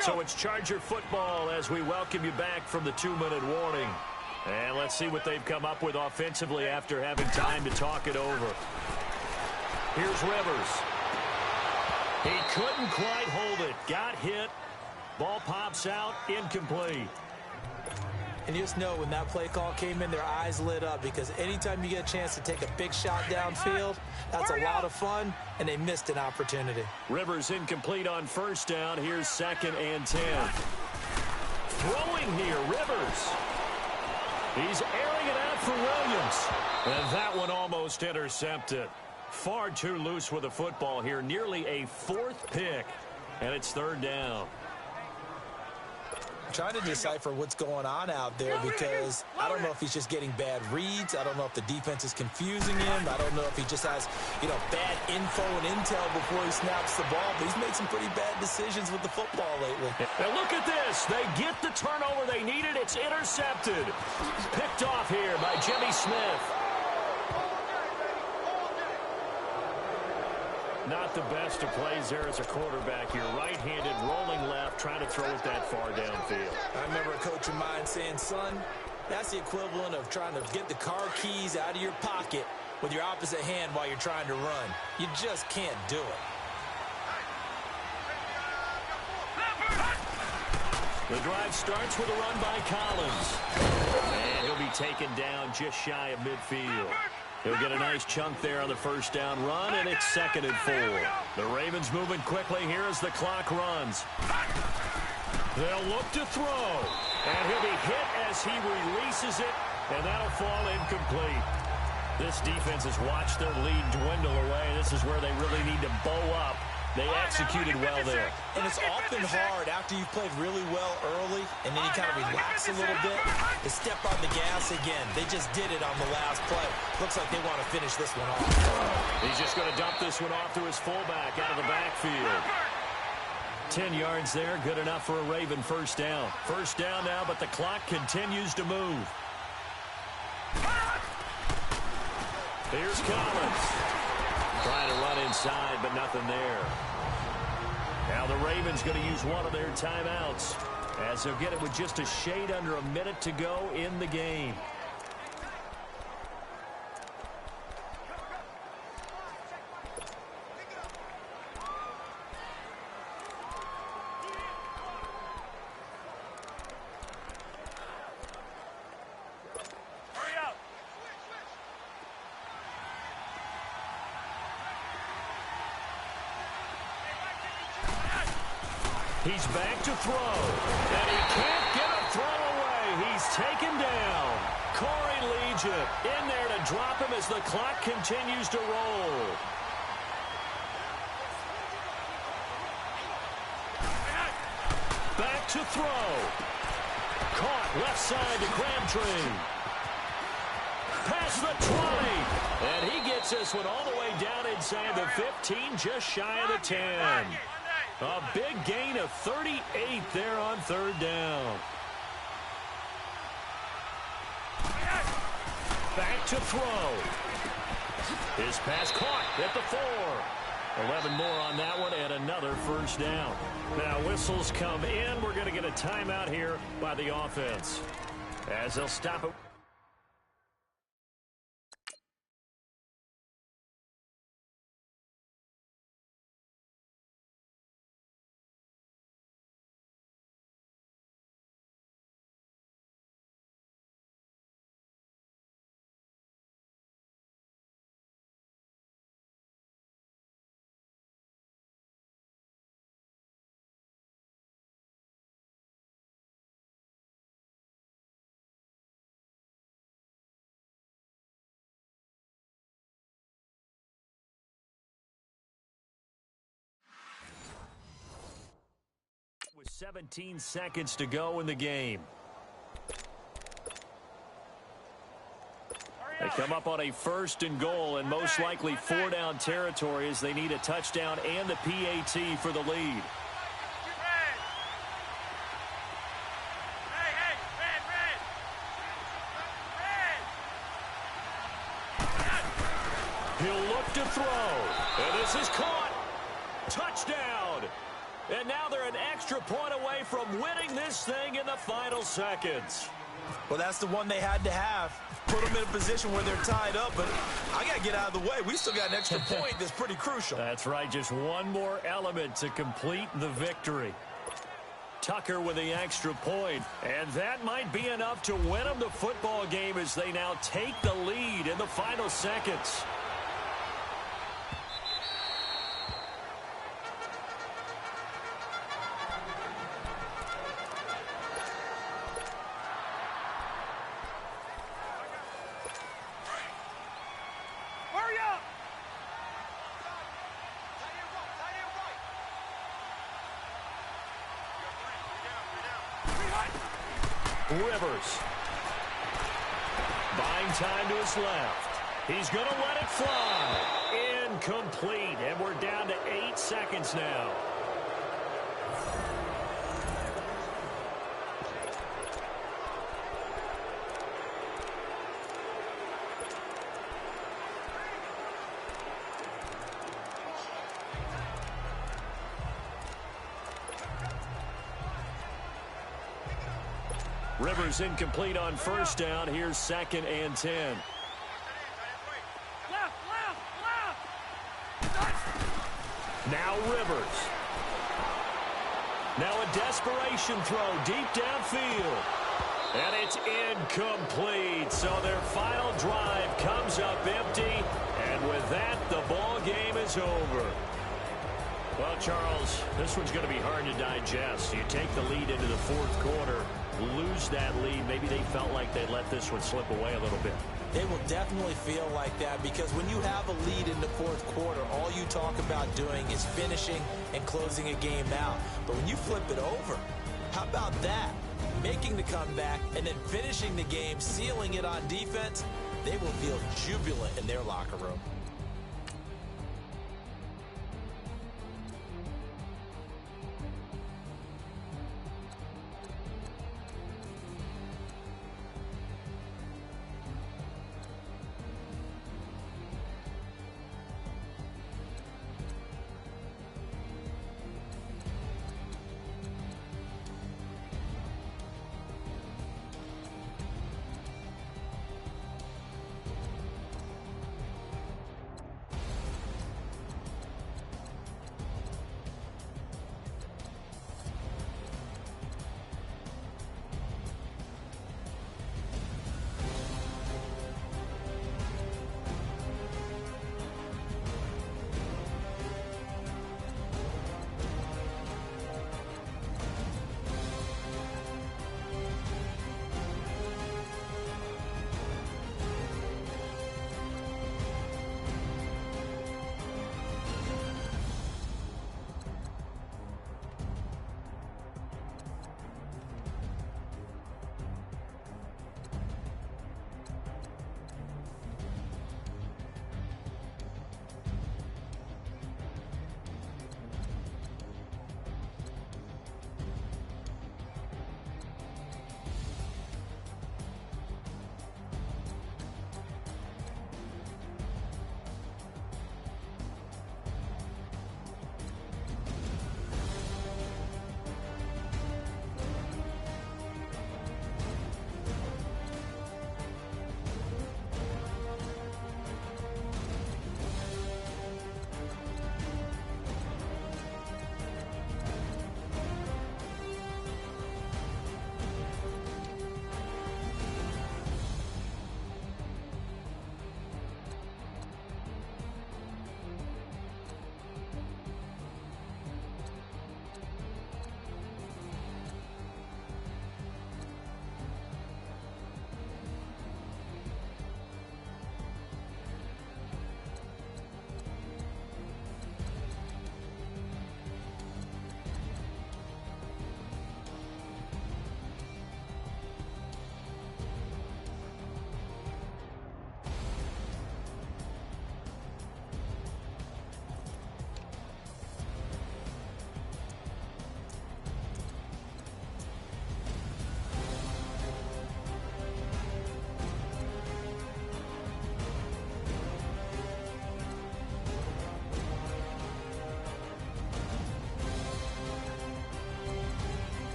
So it's Charger football as we welcome you back from the 2-minute warning. And let's see what they've come up with offensively after having time to talk it over. Here's Rivers. He couldn't quite hold it. Got hit. Ball pops out. Incomplete. And you just know when that play call came in, their eyes lit up because anytime you get a chance to take a big shot downfield, that's a lot of fun, and they missed an opportunity. Rivers incomplete on first down. Here's 2nd and 10. Throwing here, Rivers. He's airing it out for Williams. And that one almost intercepted. Far too loose with the football here. Nearly a 4th pick. And it's 3rd down. Trying to decipher what's going on out there because I don't know if he's just getting bad reads. I don't know if the defense is confusing him. I don't know if he just has, bad info and intel before he snaps the ball. But he's made some pretty bad decisions with the football lately. And look at this. They get the turnover they needed. It's intercepted. Picked off here by Jimmy Smith. Not the best of plays there as a quarterback here. Right-handed, rolling left, trying to throw it that far downfield. I remember a coach of mine saying, son, that's the equivalent of trying to get the car keys out of your pocket with your opposite hand while you're trying to run. You just can't do it. The drive starts with a run by Collins. And he'll be taken down just shy of midfield. He'll get a nice chunk there on the first down run, and it's 2nd and 4. The Ravens moving quickly here as the clock runs. They'll look to throw, and he'll be hit as he releases it, and that'll fall incomplete. This defense has watched their lead dwindle away. This is where they really need to bow up. They executed well there. And it's often hard after you've played really well early and then you kind of relax a little bit to step on the gas again. They just did it on the last play. Looks like they want to finish this one off. He's just going to dump this one off to his fullback out of the backfield. 10 yards there, good enough for a Raven first down. First down now, but the clock continues to move. Here's Collins. Trying to run inside, but nothing there. Now the Ravens going to use one of their timeouts as they'll get it with just a shade under a minute to go in the game. He's back to throw, and he can't get a throw away. He's taken down. Corey Legion in there to drop him as the clock continues to roll. Back to throw. Caught left side to Crabtree. Past the 20. And he gets this one all the way down inside the 15, just shy of the 10. A big gain of 38 there on third down. Back to throw. His pass caught at the 4. 11 more on that one and another first down. Now whistles come in. We're going to get a timeout here by the offense as they'll stop it. With 17 seconds to go in the game. They come up on a 1st and goal and most likely 4-down territory as they need a touchdown and the PAT for the lead. He'll look to throw, and this is caught. Touchdown. And now they're an extra point away from winning this thing in the final seconds. Well, that's the one they had to have. Put them in a position where they're tied up, but I got to get out of the way. We still got an extra point that's pretty crucial. That's right, just one more element to complete the victory. Tucker with the extra point, and that might be enough to win them the football game as they now take the lead in the final seconds. Rivers. Buying time to his left. He's going to let it fly. Incomplete. And we're down to 8 seconds now. Rivers incomplete on 1st down. Here's 2nd and 10. Now Rivers. Now a desperation throw deep downfield. And it's incomplete. So their final drive comes up empty. And with that, the ball game is over. Well, Charles, this one's going to be hard to digest. You take the lead into the 4th quarter, lose that lead. Maybe they felt like they let this one slip away a little bit. They will definitely feel like that because when you have a lead in the 4th quarter, all you talk about doing is finishing and closing a game out. But when you flip it over, how about that? Making the comeback and then finishing the game, sealing it on defense, they will feel jubilant in their locker room.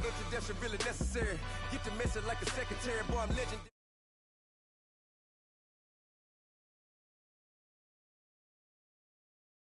introduction really necessary. Get the message like a secretary, boy, I'm legendary.